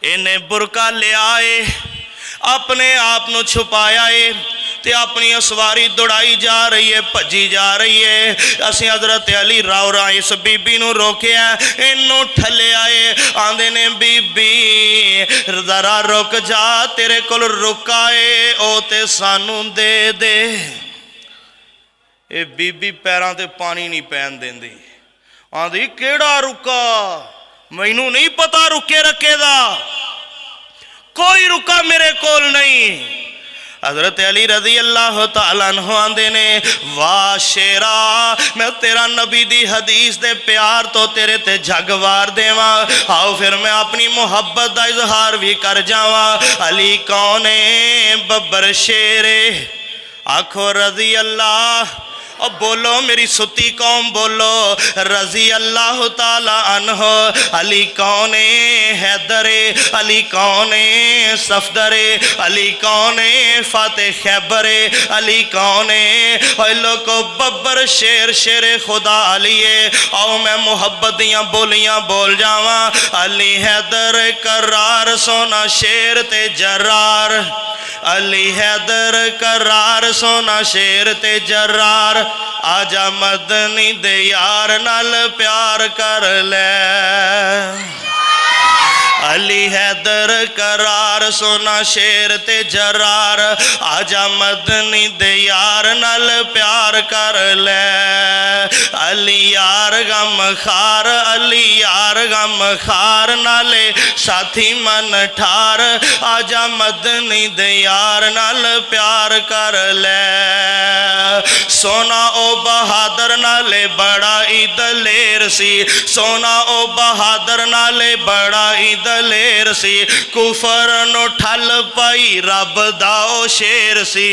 S1: इन्हें बुरका लिया है, अपने आप को छुपाया है, ते अपनी सवारी दौड़ाई जा रही है, भजी जा रही है। असीं हजरत अली रावरा इस बीबी नूं रोकिया, इनू ठले आए। आंदे ने, बीबी जरा रुक जा, तेरे कोल रुका है, ओ ते सानू दे दे। ये बीबी पैरां ते पानी नहीं पैन देंदी। आंदी, केड़ा रुका? मैनू नहीं पता रुके रखे दा, कोई रुका मेरे कोल नहीं। हजरत अली रज़ी अल्लाह तआला अन्हु आंदे ने, वाह शेरा, मैं तेरा नबी दी हदीस दे प्यार तो तेरे ते जग वार देवा। आओ फिर मैं अपनी मुहब्बत दा इजहार भी कर जावा। अली कौन है? बब्बर शेरे। आखो रज़ी अल्लाह, और बोलो मेरी सुती कौम बोलो, रज़ी अल्लाह तआला अन्हु। अली कौन है? हैदरे। अली कौन है? सफदरे। अली कौन है? फाते खैबरे। अली कौन है? और लोगो बब्बर शेर शेरे खुदा अली है। आओ मैं मुहब्बत दियां बोलियां बोल जावा। अली हैदर करार सोना शेर ते जरार। अली हैदर करार सोना शेर ते जरार। आजा मदनी दे यार नाल प्यार कर ले। अली हैदर करार सोना शेर ते जरार। आजा मदनी दे यार नाल प्यार कर ले। अली यार गम खार, अली यार गम खार, नाले साथी मन ठार। आजा मदनी दे यार नाल प्यार कर ले। सोना ओ बहादुर नाले बड़ा ही दलेर सी। सोना ओ बहादुर नाले बड़ा ही दलेर सी। कुफर नो ठल पाई रब दा ओ शेर सी।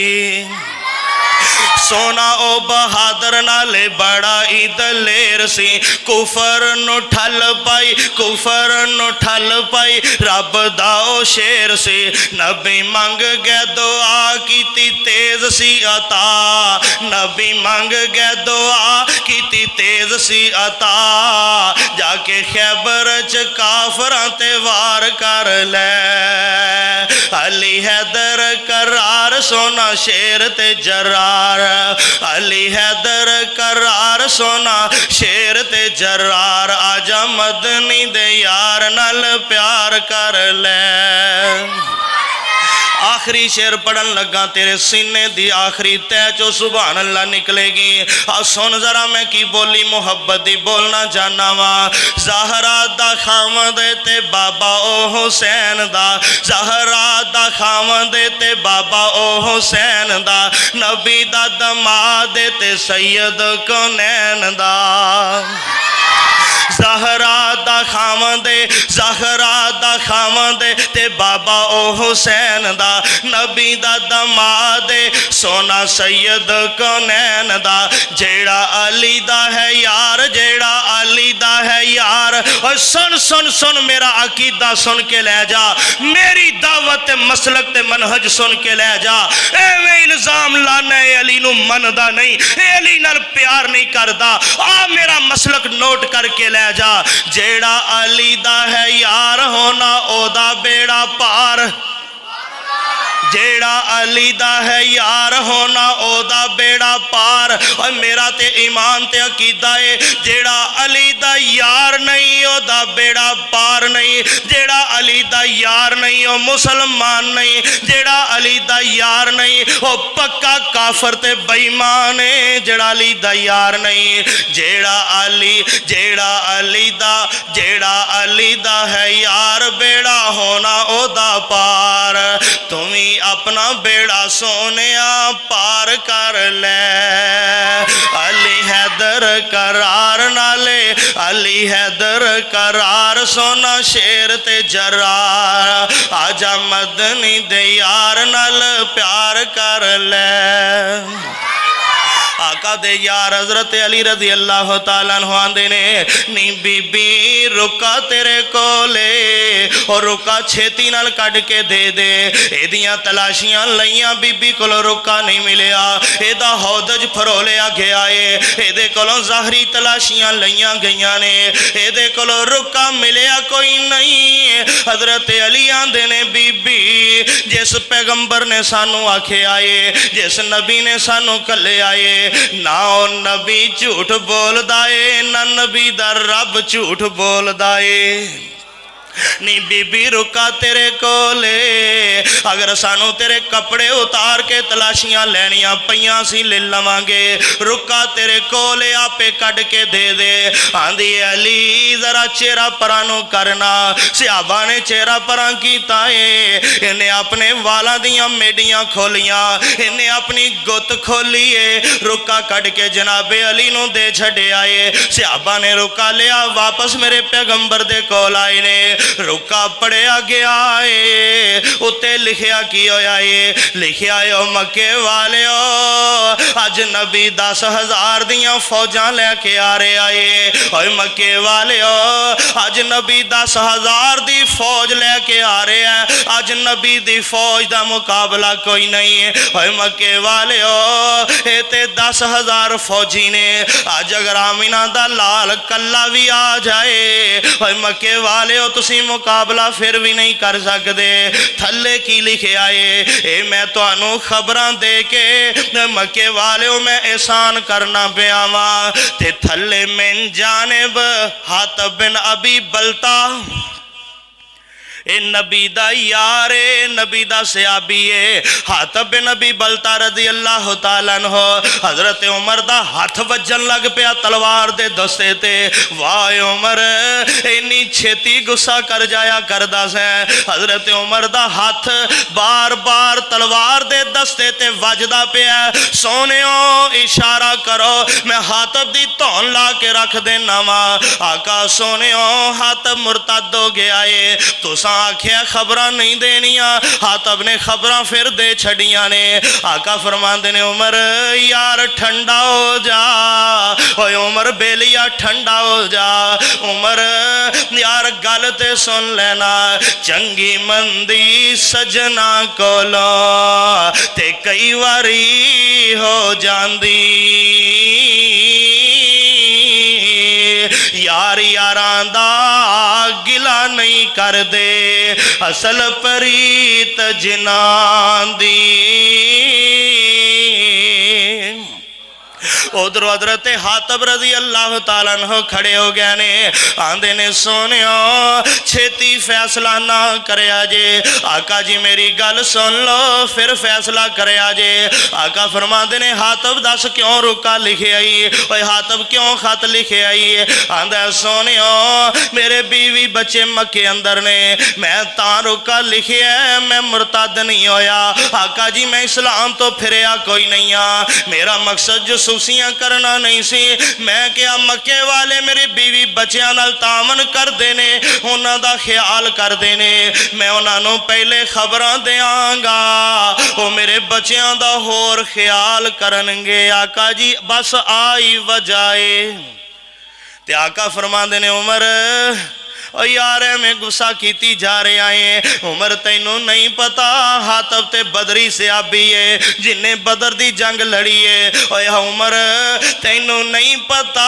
S1: सोना ओ बहादुर नाले बड़ा ही दलेर सी। कुफर नु ठल पाई, कुफर नु ठल पाई रब दा ओ शेर सी। नबी मंग गए दुआ कीती तेज सी अता। नबी मंग गए दुआ कीती तेज सी अता। जाके खैबर च काफरां ते वार कर ले। अली हैदर करार सोना शेर ते जरार। अली हैदर करार सोना शेर ते जरार। आजा मदनी दे यार नाल प्यार कर ले। आखिरी शेर पढ़न लगा, तेरे सीने दी आखिरी तय चो सुभान अल्लाह निकलेगी। आ सुन जरा मैं की बोली मुहब्बत दी बोलना चाहना वा। ज़हरा दा खावंद ते बाबा ओ हुसैन दा। ज़हरा दा खावंद ते बाबा ओ हुसैन दा। नबी दा दमाद ते सैयद कौनैन दा। ज़हरा दा खावंदे ज़हरा दा खावंद ते बाबा ओ हुसैन दा नबी दा दमाद सोना सैयद कौनैन दा जेड़ा अली दा है यार जेड़ा अली दा है यार। और सुन सुन सुन मेरा अकीदा सुन के ले जा, मेरी दावत मसलक ते मनहज सुन के ले जा। एवें इल्जाम लाना है अली नू मनदा नहीं, अली नाल प्यार नहीं करदा। आ मेरा मसलक नोट करके ले जा, जेड़ा अली दा है यार होना ओदा बेड़ा पार। जेड़ा अली दा है यार होना ओदा बेड़ा पार। और मेरा ते ईमान ते अकीदा है जेड़ा अली दा यार नहीं ओदा बेड़ा पार नहीं। जेड़ा अली दा यार नहीं ओ मुसलमान नहीं, जेड़ा अली दा यार नहीं ओ पक्का काफर ते बेईमान है। जेड़ा अली दा यार नहीं, जेड़ा अली दा है यार बेड़ा होना ओदा पार। तुम्ही अपना बेड़ा सोनिया पार कर ले। अली हैदर करार नाले अली हैदर करार सोना शेर ते जरार। आजा मदनी दे यार नाल प्यार कर ले। आका दे यार हजरत अली रजी अल्लाह तआला अन्हु आंदे ने नी बीबी रुका तेरे कोले और रुका छेती नाल कट के दे दे। एदियां तलाशियां लईयां बीबी कोल रुका नहीं मिलिया, एदा हौदज फरोलिया गया है। एदे कोलों ज़ाहरी तलाशियां लईयां गईयां ने, एदे कोलों रुका मिलिया कोई नहीं। हजरत अली आंदे ने बीबी जिस पैगंबर ने सानू आखे आए, जिस नबी ने सानू कले आए ना ओ नबी झूठ बोलदा है ना नबी दा रब झूठ बोलदा है। नी बीबी रुका तेरे कोले अगर सानू तेरे कपड़े उतार के तलाशियां लैनियां पईयां सी ले लवांगे। रुका तेरे कोले आपे कट के दे दे। आंदी अली जरा चेहरा परां नू करना। सहाबा ने चेहरा परां कीता है, इन्हें अपने वालां दियां मेडियां खोलियां, इन्हें अपनी गुत खोली है। रुका कट के जनाबे अली नू दे छड्डिया है। सहाबा ने रुका लिया वापस मेरे पैगंबर दे कोल आए ने। रुका पढ़िया गया है, उत्ते लिखिया की होया है, लिखिया है मक्के वाले अज नबी 10,000 दियां फौजां लैके आ रहे आए। और मक्के वाले अज नबी 10,000 दी फौज लैके आ रहे हैं। अज नबी दी फौज का मुकाबला कोई नहीं है। और मक्के वाले ये ते 10,000 फौजी ने। अज अगर आमिना दा लाल कला भी आ जाए, और मक्के वाले तुसी मुकाबला फिर भी नहीं कर सकते। थले की लिखे आए ए मैं तुहानू खबरां दे के मक्के वाले मैं एहसान करना पिया वा। ते थले मिन जानिब हातिब बिन अबी बलता ए नबी दा यार है, नबी दा सहाबी है। हातिब बिन अबी बलता रज़ी अल्लाह तआला अन्हु हजरत उमर दा हाथ वजन लग पिया तलवार दे दस्ते ते। वाह उमर इन्नी छेती गुस्सा कर जाया करदा से। हजरत उमर दा हाथ बार बार तलवार दे दस्ते ते वजदा पिया। सोनियो इशारा करो मैं हातिब दी धौन ला के रख देना वा। आका सोनियो हातिब मुरतद हो गया है। तुसा आखिया खबरां नहीं देनिया, हातिब ने खबरां फिर दे छड़ियां ने। आका फरमांदे ने उमर यार ठंडा हो जा। ओए उमर बेलिया ठंडा हो जा। उमर यार गल ते सुन लेना, चंगी मंदी सजना कोलो ते कई वारी हो जांदी। यार यारां दा गिला नहीं कर दे, असल परीत जिनां दी। उधर हजरत हातिब रज़ी अल्लाह तआला अन्हु खड़े हो गए ने। आंदे ने सोनियो छेती फैसला ना करया जे। आका जी मेरी गल सुन लो फिर फैसला करया जे। आका फरमाते ने हातिब दस क्यों रुका लिखे आई। ओए हातिब क्यों खत लिखे आई। आंदा सोनियो मेरे बीवी बच्चे मक्के अंदर ने, मैं तां रुका लिखे है, मैं मुरतद नहीं होया। आका जी मैं इस्लाम तो फिरया कोई नहीं आ। मेरा मकसद जो जासूसियां करना नहीं सी। मैं क्या मक्के वाले मेरी बीवी बच्चों नाल तामन करते ने, उन्हां दा ख्याल करते ने, मैं उन्होंने पहले खबरां देंगा, वो मेरे बच्चों दा होर ख्याल करनगे। आका जी बस आई वजाए ते आका फरमांदे ने उमर ओ यार मैं गुस्सा कीती जा रहा है। उमर तैनू नहीं पता हातब ते बदरी सियाबी है जिन्हें बदर दी जंग लड़ी है। ओए उमर तैनू नहीं पता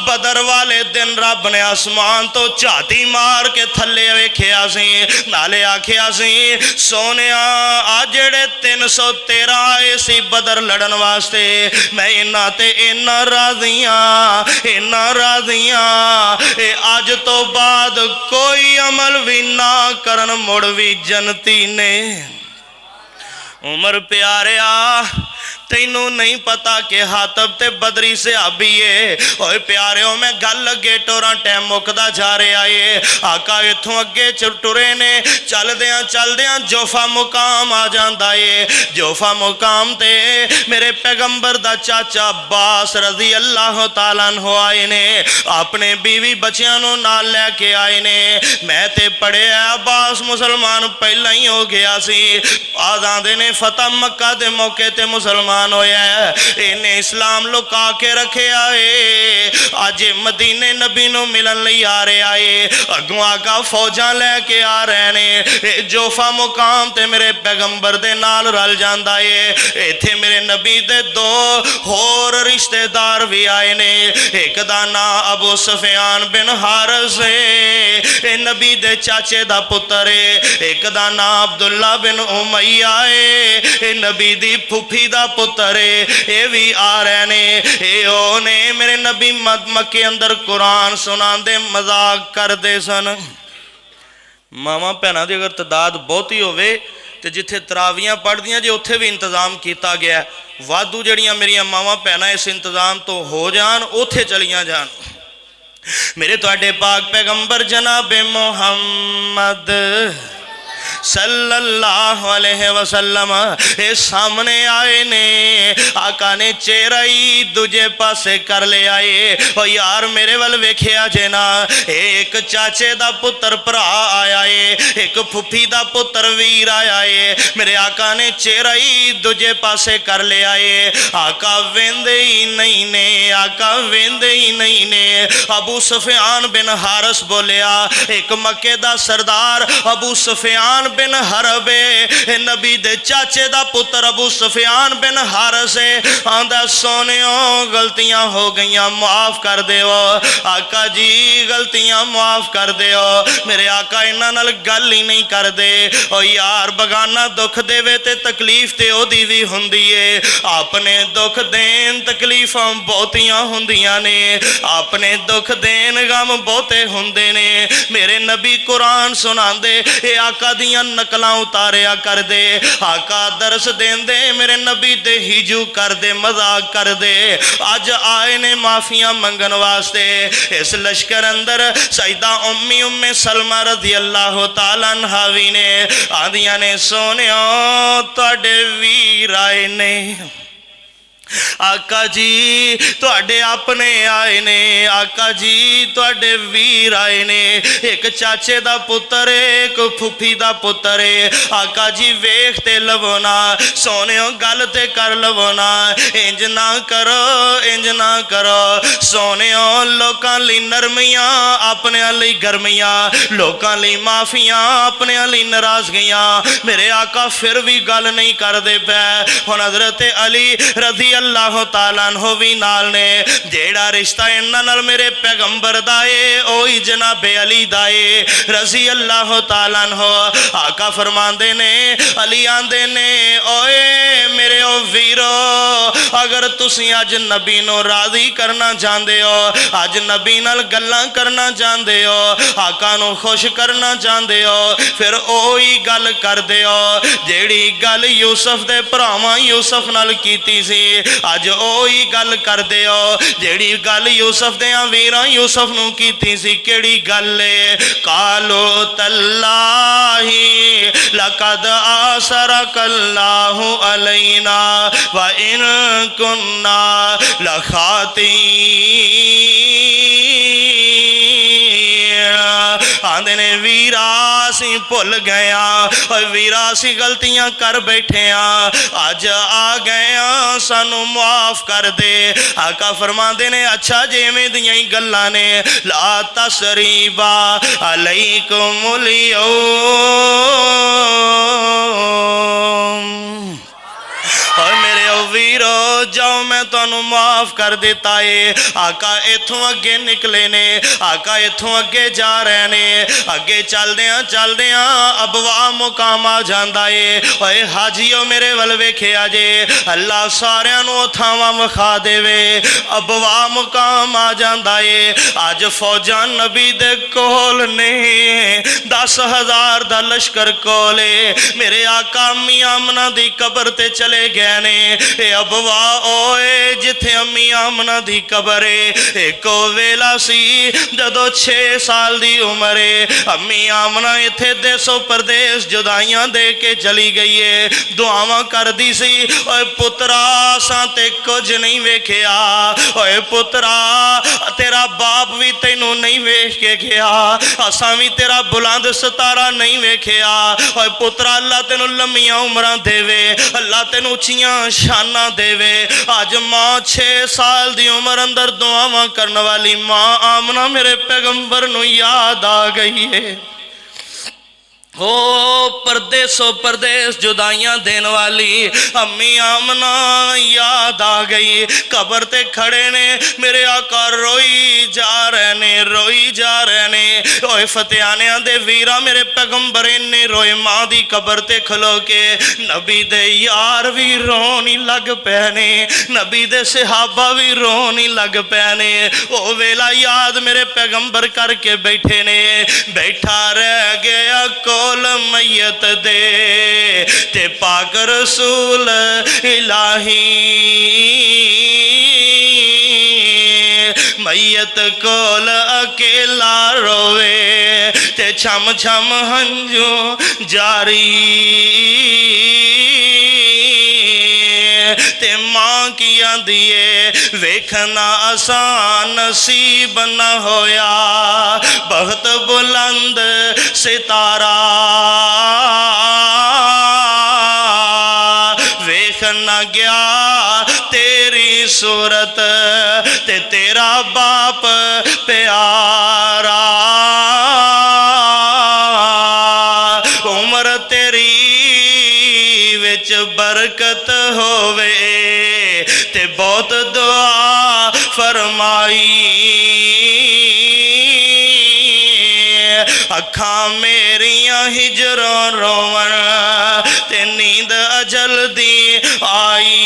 S1: बदर वाले दिन रब ने आसमान तो झाती मार के थले वेख्या सी, नाले आख्या सी सोने आ जेड़े 313 आए सी बदर लड़न वास्ते, मैं इन्हां ते इन्ना राजियां इन्ना राजियां अज तो बाद कोई अमल भी ना करन मुड़ भी जनती ने। उमर प्यारिया तैनू नहीं पता कि हातब ते बदरी सिहाबी है। ओए प्यारिओ मैं गल अगे टोरा टाइम मुकदा जा रहा है। आका इथों अगे टुरे ने चलदियां चलदियां जोफा मुकाम आ जांदा है। जोफा मुकाम ते मेरे पैगंबर दा चाचा अब्बास रजी अल्लाह तआला अन्हु आए ने, अपने बीवी बच्चियां नूं नाल लैके आए ने। मैं ते पढ़िया अब्बास मुसलमान पहला ही हो गया सी। बाद आंदे ने फतह मक्का दे मौके ते मुसलमान होया, इन्हें इस्लाम लुका के रखे आए। अज मदीने नबी नूं मिलन लई आ रहा है, अगों आका फौजा लैके आ रहे ने। जोफा मुकाम ते मेरे पैगंबर दे नाल रल जांदा है। इत्थे मेरे नबी दे दो होर रिश्तेदार भी आए ने। एक दा नाम अबू सुफियान बिन हारिस है, नबी दे चाचे दा पुत्र है। एक दा नाम अब्दुल्ला बिन उमैया है, नबी दी फुफी दा पुत्र है। ये भी आ रहे ने, ये ने मेरे नबी मक्के अंदर कुरान सुनाते मजाक करते सन। मावां भैणां दी अगर तादाद बहुती होवे ते जिथे तरावियां पढ़दियां जे उत्थे भी इंतजाम किया गया। वाधू जड़ियां मेरियां मावां भैणां इस इंतजाम तो हो जान उत्थे चलियां जान। मेरे तुहाडे पाक पैगंबर जनाबे मुहम्मद सल्लल्लाहु अलैहि वसल्लम ये सामने आए ने। आका ने चेहरा ही दूजे पासे कर ले आए। ओ यार मेरे वाल वेख्या जे ना, एक चाचे दा पुत्र भरा आया है, एक फुफी दा पुत्र वीर आया है। मेरे आका ने चेहरा ही दूजे पासे कर ले आए। आका वेंदे ही नहीं ने, आका वेंदे ही नहीं ने। अबू सुफियान बिन हारिस बोलिया, एक मक्के दा सरदार अबू सुफियान बिन हरबे, नबी दे चाचे दा पुत्र अबू सुफियान बिन हारिस आंदा सोनियो गलतियां हो गईयां माफ कर दिओ। आका जी गलतियां माफ कर दिओ। मेरे आका इन्हां नाल गल ही नहीं करदे। ओ यार बगाना दुख देवे ते तकलीफ ते ओदी भी हुंदी है, अपने दुख देन तकलीफां बहुतियां हुंदियां ने, अपने दुख देन गम बहुते हुंदे ने। मेरे नबी कुरान सुनांदे ए आका दियां नकलां उतारिया कर दे। आका दरस देंदे मेरे नबी दे हिजू कर दे, मजाक कर दे। अज आए ने माफिया मंगन वास्ते। इस लश्कर अंदर सईदा उम्मी उम्मे सलमा रज़ी अल्लाह तआला अन्हा भी ने। आंदियां ने सोनिया तुहाडे वीर आए ने। आका जी तुहाडे अपने आए ने, आका जी तुहाडे वीर आए ने। एक चाचे दा पुत्र एक फुफी दा पुत्र है। आका जी वेख ते लवो ना, सोनियो गल ते कर लवो ना। इंज ना करो, इंज ना करो सोनियो। लोकां लई नरमियां अपने लई गर्मियां, लोकां लई माफियां अपने लई नाराजगियां। मेरे आका फिर भी गल नहीं करदे पै। हुण हज़रत अली रज़ी अल्लाह तआला अन्हु भी नाल ने। जेड़ा रिश्ता इन्हां नाल मेरे पैगंबर दा है ओही जनाबे अली दा है रज़ी अल्लाह तआला अन्हु। आका फरमांदे ने, अली आंदे ने ओए मेरे ओ वीरो, अगर तुसी अज नबी नूं राज़ी करना चाहते हो, अज नबी नाल गल्लां करना चाहते हो, आका नूं खुश करना चाहते हो, फिर ओही गल करदे हो जेड़ी गल यूसुफ दे भरावां यूसुफ नाल कीती सी। अज ओही गल कर दिओ जेड़ी गल यूसुफ दे वीरां यूसुफ नूं कीती सी। केड़ी गल है? कालो तल्लाही लकद आसरकल्लाहु अलैना व इन कुन्ना आंदे ने वीरा असीं भुल गए और वीरा असीं गलतियां कर बैठे अज आ गए सानू माफ कर दे। आका फरमाते ने अच्छा जिवें दियां ही गल्लां ने ला तसरीबा अलैकुमुल यौम और मेरे वीरो जाओ मैं तुहानू माफ कर दिता है। आका इथों अगे निकले ने, आका इथों अगे जा रहे ने। अगे चलदियां अबवा मुकाम आ जांदा है। ओए हाजियो मेरे वल वेखिया जे अल्लाह सारियां नू थावां विखा देवे। अबवा मुकाम आ जांदा है। अज फौजां नबी दे कोल ने 10,000 दा लश्कर कोले मेरे आका अम्मी आमना दी कबर ते चले गए ने। अबवा ओए जिथे अम्मी आमना दी कबर है एक वेला सी जदों 6 साल दी उम्र है। अम्मी आमना इथे देसों परदेस जुदाइयां दे के चली गई है। दुआवां कर दी सी ओए पुत्रा असां ते कुछ नहीं वेखिया। ओए पुत्रा तेरा बाप भी तैनू नहीं वेख के गया, असां भी तेरा बुलंद सितारा नहीं वेखिया। ओए पुत्रा अल्लाह तेनू लम्मियां उमरां देवे, अल्लाह तेनू उच्चियां शाना देवे। अज माँ 6 साल दी उम्र अंदर दुआवां करने वाली माँ आमना मेरे पैगंबर नू याद आ गई है। ओ परदेसों परदेस जुदाइयां देने वाली अम्मी आमना याद आ गई। कबर ते खड़े ने मेरे आका रोई जा रहे ने, रोई जा रहे ने। ओए फतेहानियां दे वीरा मेरे पैगंबर ने रोए माँ दी कबर ते खलो के। नबी दे यार भी रोन ही लग पे ने, नबी दे सहाबा भी रोन ही लग पे ने। ओ वेला याद मेरे पैगंबर करके बैठे ने। बैठा रह गया को मैयत दे ते पाक रसूल इलाही। मैयत कोल अकेला रोवे ते छम छम हंजू जारी। ते मां की आंदी है वेखना आसान नसीब न होया। बहुत बुलंद सितारा वेख न गया तेरी सूरत ते तेरा बाप प्यारा। उम्र तेरी विच बरकत होवे ते बहुत दुआ फरमाई। अखा मेरिया हिजरों रोवन ते नींद अजल दी आई।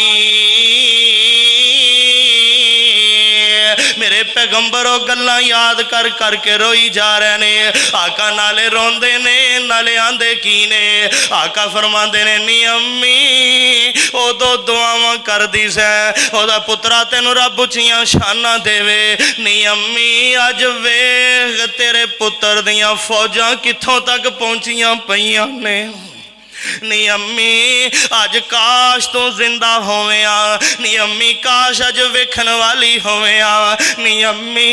S1: मेरे पैगंबरों गल्लां याद कर करके रोई जा रहे ने। आका नाले रोंदे ने नाले आंदे की ने। आका फरमांदे ने नी अम्मी उदों दुआवां कर दी सै ओदा पुत्रा तेनू रब उच्चियां शाना देवे। नी अम्मी अज वेख तेरे पुत्र दियां फौजां कित्थों तक पहुंचियां पईयां ने। नी अम्मी अज काश तू जिंदा होवेया, नी अम्मी काश अज वेखन वाली होवेया। नी अम्मी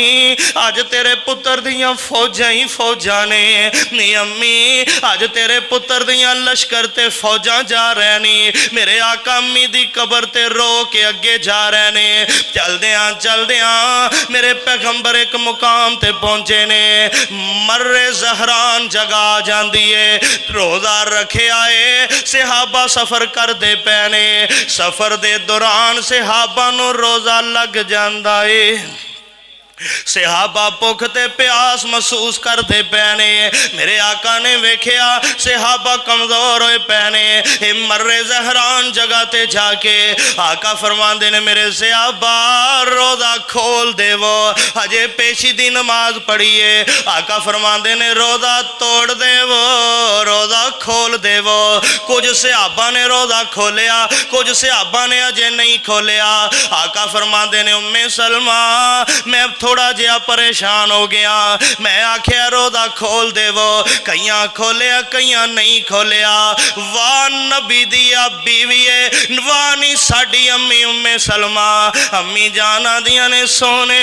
S1: अज तेरे पुत्र दियां फौजां ही फौजां ने। नी अम्मी अज तेरे पुत्र दियां लश्कर ते फौजां जा रहे नी। मेरे आका अम्मी दी कबर ते रो के अगे जा रहे ने। चलदियां चलदियां मेरे पैगंबर एक मुकाम ते पहुंचे ने। मर्रे जहरान जगह आ जांदी है। रोजा रखे आए सहाबा सफर करते पे ने। सफर दे दौरान सहाबा नू रोजा लग जांदा है। सिहाबा भुख ते प्यास महसूस करते पे ने। मेरे आका ने वेख्या सिहाबा कमजोर होए पे ने। मर्रे जहरान जगह ते जाके आका फरमांदे ने मेरे सिहाबा रोज़ा खोल देवो, हजे पेशी दी नमाज पढ़िए। आका फरमांदे ने रोज़ा तोड़ देवो, रोज़ा खोल देवो। कुछ सिहाबा ने रोज़ा खोलिया, कुछ सिहाबा ने अजे नहीं खोलिया। आका फरमांदे ने उम्मे सलमा मैं थोड़ा जिहा परेशान हो गया, मैं आख्या रोज़ा खोल देवो। कईयां खोलिया कईयां नहीं खोलिया। वाह नबी दिया बीवी है, वाह नी साडी अम्मी उम्मे सलमा। अम्मी जान आदियां ने सोने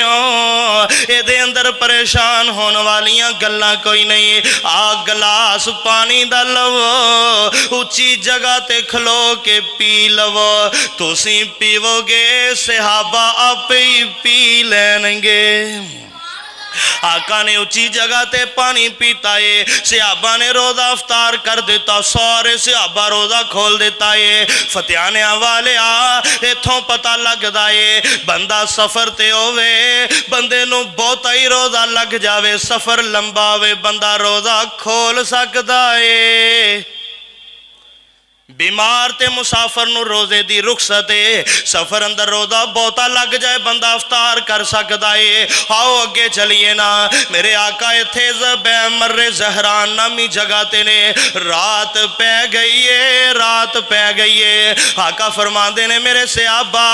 S1: एदे अंदर परेशान होने वालियां गल्लां कोई नहीं। आ गिलास पानी दा लवो, उच्ची जगह ते खलो के पी लवो। तुसी पीवोगे सिहाबा आपे ही पी लेंगे। आका ने उच्ची जगह ते पानी पीता है। सिहाबा ने रोज़ा अफ्तार कर दिता, सारे सिहाबा रोज़ा खोल देता है। फतियाने वाले इथों पता लगता है बंदा सफ़र ते होवे, बंदे नूं बहुता ही रोज़ा लग जावे, सफ़र लंबा होवे, बंदा रोज़ा खोल सकता है। बीमार ते मुसाफर नूं रोज़े दी रुखसत है, सफ़र अंदर रोज़ा बहुता लग जाए बंदा अफ्तार कर सकता है। आओ अगे चलिए ना। मेरे आका इत्थे मर्रे जहरान नामी जगह ते ने। रात पै गई है, रात पै गई है। आका फरमांदे ने मेरे सिहाबा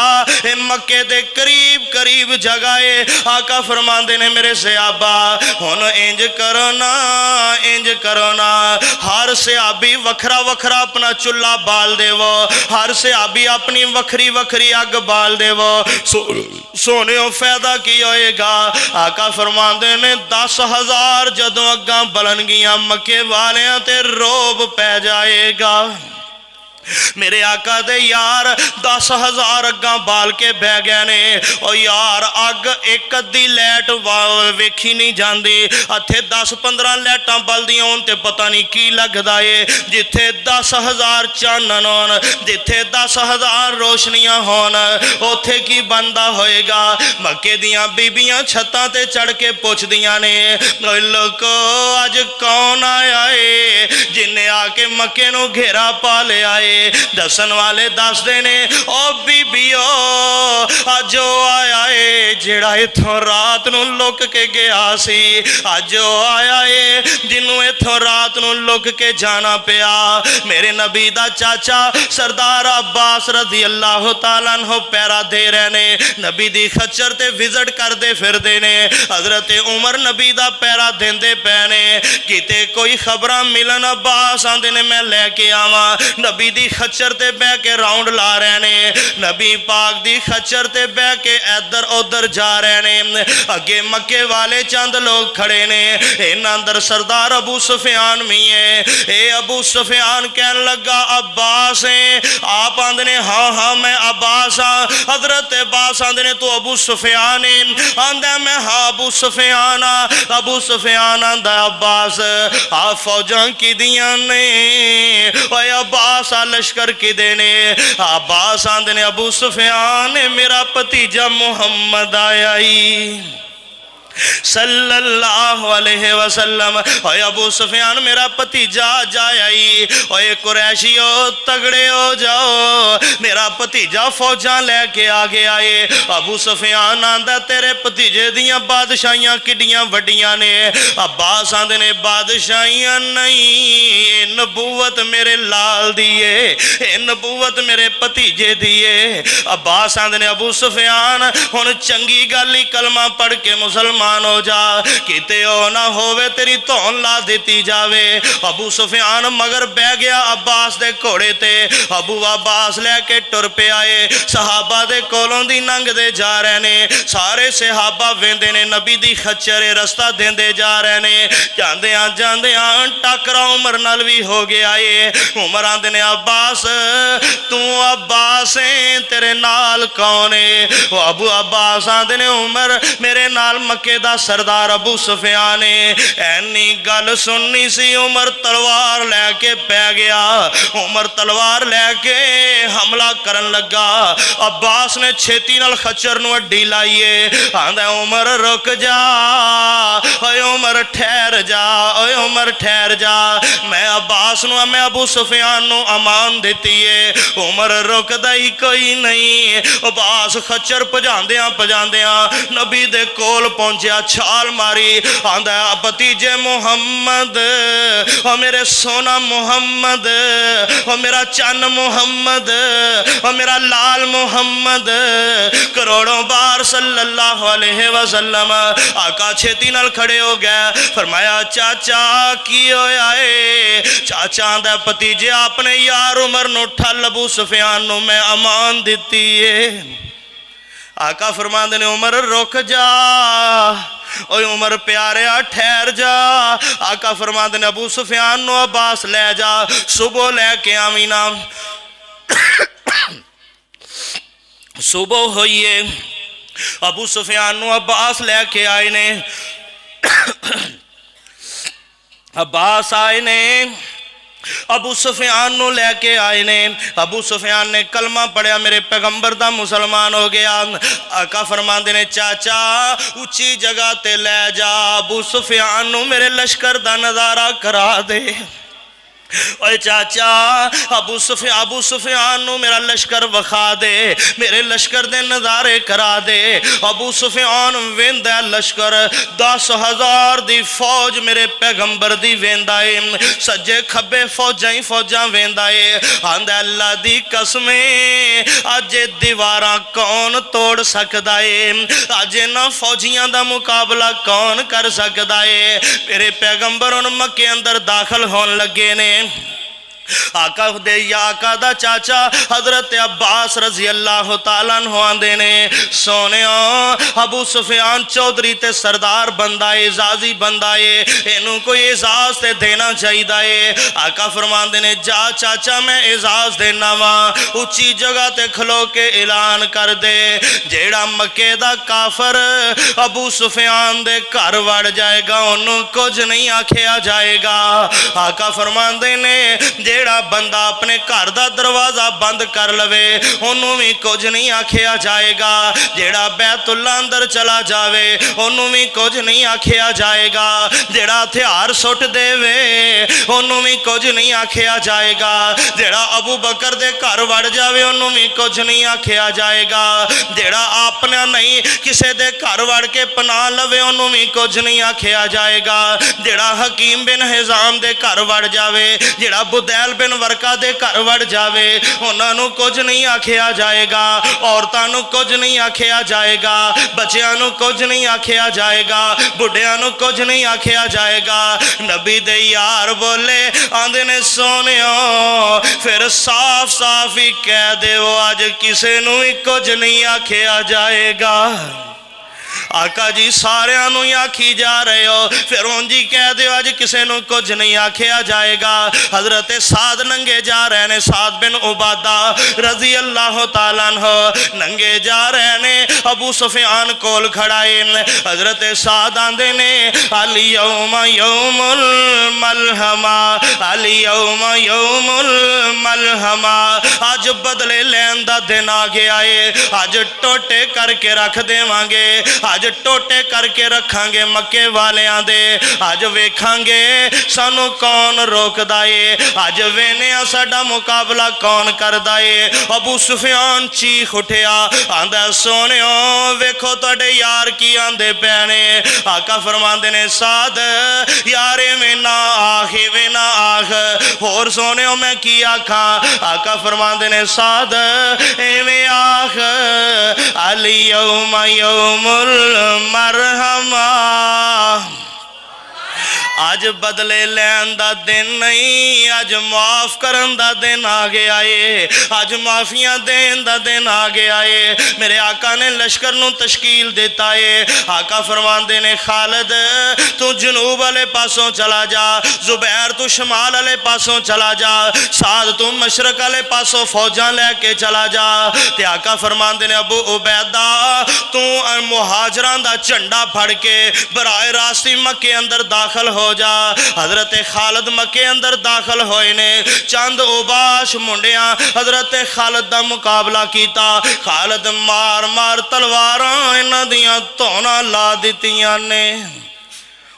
S1: मक्के दे करीब करीब जगह है। आका फरमांदे ने मेरे सिहाबा हुण इंज करो ना, इंज करो ना, हर सिहाबी वखरा वखरा अपना चुल्ला बाल देवो, हर सिहाबी अपनी वखरी वखरी अग बाल देवो। सोने फायदा की होएगा। आका फरमांदे ने 10,000 जदों अग्गां बलन गियां मक्के वालियां ते रोब पै जाएगा। मेरे आका दे यार 10,000 अग्गां बाल के बह गए ने। ओ यार अग एक अद्धी लैट वेखी नहीं जाती, इत्थे 10-15 लैटां बलदियां होन ते पता नहीं की लगदा है। जिथे 10,000 चानन होन, जिथे 10,000 रोशनियां होन, उथे की बनदा होएगा। मक्के दियां बीबियां छत्तां ते चढ़ के पुछदियां ने लोको अज कौन आया है जिन्हें आके मक्के नूं घेरा पा लिया है। दसन वाले दसदे ने ओ बीबीओ अज ओ आया है जेड़ा इथों रात नूं लुक के गया सी। अज ओ आया है जिन्हों इथों रात नूं लुक के जाना पिया। मेरे नबी दा चाचा सरदार अब्बास रज़ी अल्लाह तआला अन्हु पैरा दे रहे ने, नबी दी खच्चर ते विजिट करते फिरदे ने। हजरत उमर नबी दा पैरा देंदे पे ने, किते कोई खबरां मिलन अब्बास आंदे ने मैं लैके आवां। नबी दी खच्चर ते बह के राउंड ला रहे ने, नबी पाक दी खच्चर ते बह के इधर उधर जा रहे ने। अगे मक्के वाले चंद लोग खड़े ने, इन्हां अंदर सरदार अबू सुफियान भी है। ए अबू सुफियान कहन लगा अब्बास है? आप आंदे ने हाँ हाँ मैं अब्बास हाँ। हजरत अब्बास आंदे ने तू अबू सुफियान है? आंदा मैं हाँ अबू सुफियान हाँ। अबू सुफियान आंदा अब्बास आ फौजां की दियां ने? ओए अब्बास लश्कर की देने? अब्बास आंदे ने अबू सुफियान मेरा भतीजा मुहम्मद आया ही सल्लल्लाहु अलैहि वसल्लम। ओए अबू सुफियान मेरा भतीजा जाई। ओए कुरैशियो तगड़े हो जाओ, मेरा भतीजा फौजां लैके आ गया है। अबू सुफियान आंदा तेरे भतीजे दियां बादशाहियां किड्डियां वड्डियां ने। अब्बास आंदे ने बादशाहियां नहीं, नबूवत मेरे लाल दी है, नबूवत मेरे भतीजे दी है। अब्बास आंदे ने अबू सुफियान हुण चंगी गल ही कलमा पढ़ के मुसलमान हो जा, किते ओ ना होवे तेरी धौन ला दी जावे। अबू सुफियान मगर बह गया अब्बास दे घोड़े ते। अबू अब्बास लैके टुर पे आए, सहाबा दे कोलों दी लंघदे जा रहे ने। सारे सहाबा वेंदे ने नबी दी खच्चर रस्ता देंदे जा रहे ने। जांदियां जांदियां टकरा उमर नाल भी हो गया है। उमर आंदे ने अब्बास तू अब्बास है, तेरे नाल कौन है? अबू अब्बास आंदे ने उमर मेरे नाल मक्के मक्के दा सरदार अबू सुफियान ऐनी गल सुननी सी उमर तलवार लैके पै गया। उमर तलवार लैके हमला करन लगा। अब्बास ने छेती नाल खच्चर नूं अड्डी लाइए आंदा उमर रुक जा, ओए उमर ठहर जा, ओए उमर ठहर जा। मैं अब्बास नूं मैं अबू सुफियान नूं अमान दिती है। उमर रुकदा ही कोई नहीं। अब्बास खच्चर भजांदियां भजांदियां नबी दे कोल पहुंचया, छाल मारी आंदा भतीजे मुहम्मद, ओ मेरे सोना मुहम्मद, ओ मेरा चन मुहम्मद, ओ मेरा लाल मुहम्मद। करोड़ों बार सल्लल्लाहु अलैहि वसल्लम आका छेती नाल खड़े हो गए। फरमाया चाचा की होया है? चाचा आंदा भतीजे अपने यार उमर नूं ठल अबू सुफियान नूं मैं अमान दिती है। आका फरमांदे ने उमर रुक जा, ओए उमर प्यारिया ठहर जा। आका फरमांदे ने अबू सुफियान नूं अब्बास ले जा, सुबह लैके आवी ना। सुबह होइए अबू सुफियान नूं अब्बास लैके आए ने। अब्बास आए ने अबू सुफियान नूं लैके आए ने। अबू सुफियान ने कलमा पढ़िया, मेरे पैगंबर दा मुसलमान हो गया। आका फरमांदे ने चाचा उच्ची जगह ते ले जा, अबू सुफियान नूं मेरे लश्कर दा नज़ारा करा दे। ओए चाचा अबू सुफियान नूं मेरा लश्कर वखा दे, मेरे लश्कर दे नज़ारे करा दे। अबू सुफियान वेंदा लश्कर 10,000 दी फौज मेरे पैगंबर दी वेंदा है। सज्जे खब्बे फौजां ही फौजां वेंदा है। आंदा अल्लाह दी कसमे अज दीवारां कौन तोड़ सकदा है? अज इन्हां फौजियां दा मुकाबला कौन कर सकदा है? मेरे पैगंबर हुण मक्के अंदर दाखिल होन लगे ने। आका दे आका दा चाचा हजरत अब्बास रजी अल्लाह तआला अन्हु आंदे ने सोने अबू सुफियान चौधरी ते सरदार बंदा है, एजाजी बंदा है, इनू कोई एजाज ते देना चाहिदा है। आका फरमांदे ने जा चाचा मैं एजाज देना वा, उच्ची जगह ते खलो के ऐलान कर दे जेड़ा मक्के दा काफर अबू सुफियान दे घर वड़ जाएगा उन्होंने कुछ नहीं आखिया जाएगा। आका फरमांदे ने जेड़ा बंदा अपने घर का दरवाजा बंद कर लवे उन्होंने भी कुछ नहीं आखिया जाएगा। जेड़ा बैतुल्ला अंदर चला जावे उन्होंने भी कुछ नहीं आखिया जाएगा। जेड़ा हथियार सुट देवे उन्होंने भी कुछ नहीं आखिया जाएगा। जेड़ा अबू बकर दे घर वड़ जावे उन्होंने भी कुछ नहीं आखिया जाएगा। जेड़ा अपना नहीं किसी दे घर वड़ के पना लवे उन्होंने भी कुछ नहीं आखिया जाएगा। जेड़ा हकीम बिन हिजाम दे घर वड़ जावे, जेड़ा बुदैल बिन वर्का दे घर वड़ जावे उन्होंने कुछ नहीं आखिया जाएगा। औरतां नूं कुछ नहीं आखिया जाएगा, बच्चियां नूं कुछ नहीं आखिया जाएगा, बुढ़ियां नूं कुछ नहीं आखिया जाएगा। नबी दे यार बोले आंदे ने सोनियो फिर साफ साफ ही कह देवो अज किसे नूं भी कुछ नहीं आखिया जाएगा। आका जी सारिया ही आखी जा रहे हो, फिर उंजी कह दो अज किसी को कुछ नहीं आखिया जाएगा। हजरत साद नंगे जा रहे ने, साद बिन उबादा रजी अल्लाह तआला अन्हु नंगे जा रहे ने, अबू सुफियान कोल खड़ाए। हजरत साद आंदे ने अल यौमा यौमुल मलहमा, अल यौमा यौमुल मलहमा, अज बदले लैन दा दिन आ गया है। अज टोटे करके रख देवांगे, अज टोटे करके रखांगे मक्के वालियां दे। अज वेखांगे सानू कौन रोकदा है, अज वेने साडा मुकाबला कौन करदा है। अबू सुफियान चीख उठिया आंदा सोनियो वेखो तुहाडे यार की आंदे पैने। आका फरमांदे ने साद यार इवें ना आख, इवें ना आख, होर सोनियो मैं की आखा। आका फरमांदे ने साद इवें आख अल यौमा यौमुल मरहमा, अज बदले लैन दा दिन नहीं, अज माफ करन दा दिन आ गया है, अज माफियां देन दा दिन आ गया है। मेरे आका ने लश्कर नूं तश्कील दिता है। आका फरमांदे ने खालिद तू जनूब वाले पासों चला जा, जुबैर तू शमाल वाले पासों चला जा, साद तू मशरक वाले पासों फौजां लैके चला जा। ते आका फरमांदे ने अबू उबैदा तू मुहाजरां दा झंडा फड़ के बराए रास्ते मक्के अंदर दाखिल हो जा। हजरत खालिद मक्के अंदर दाखिल होए ने। चंद उबाश मुंडियां हजरत खालिद दा मुकाबला कीता। खालिद मार मार तलवारां इन्हां दियां धौना ला दित्तियां ने।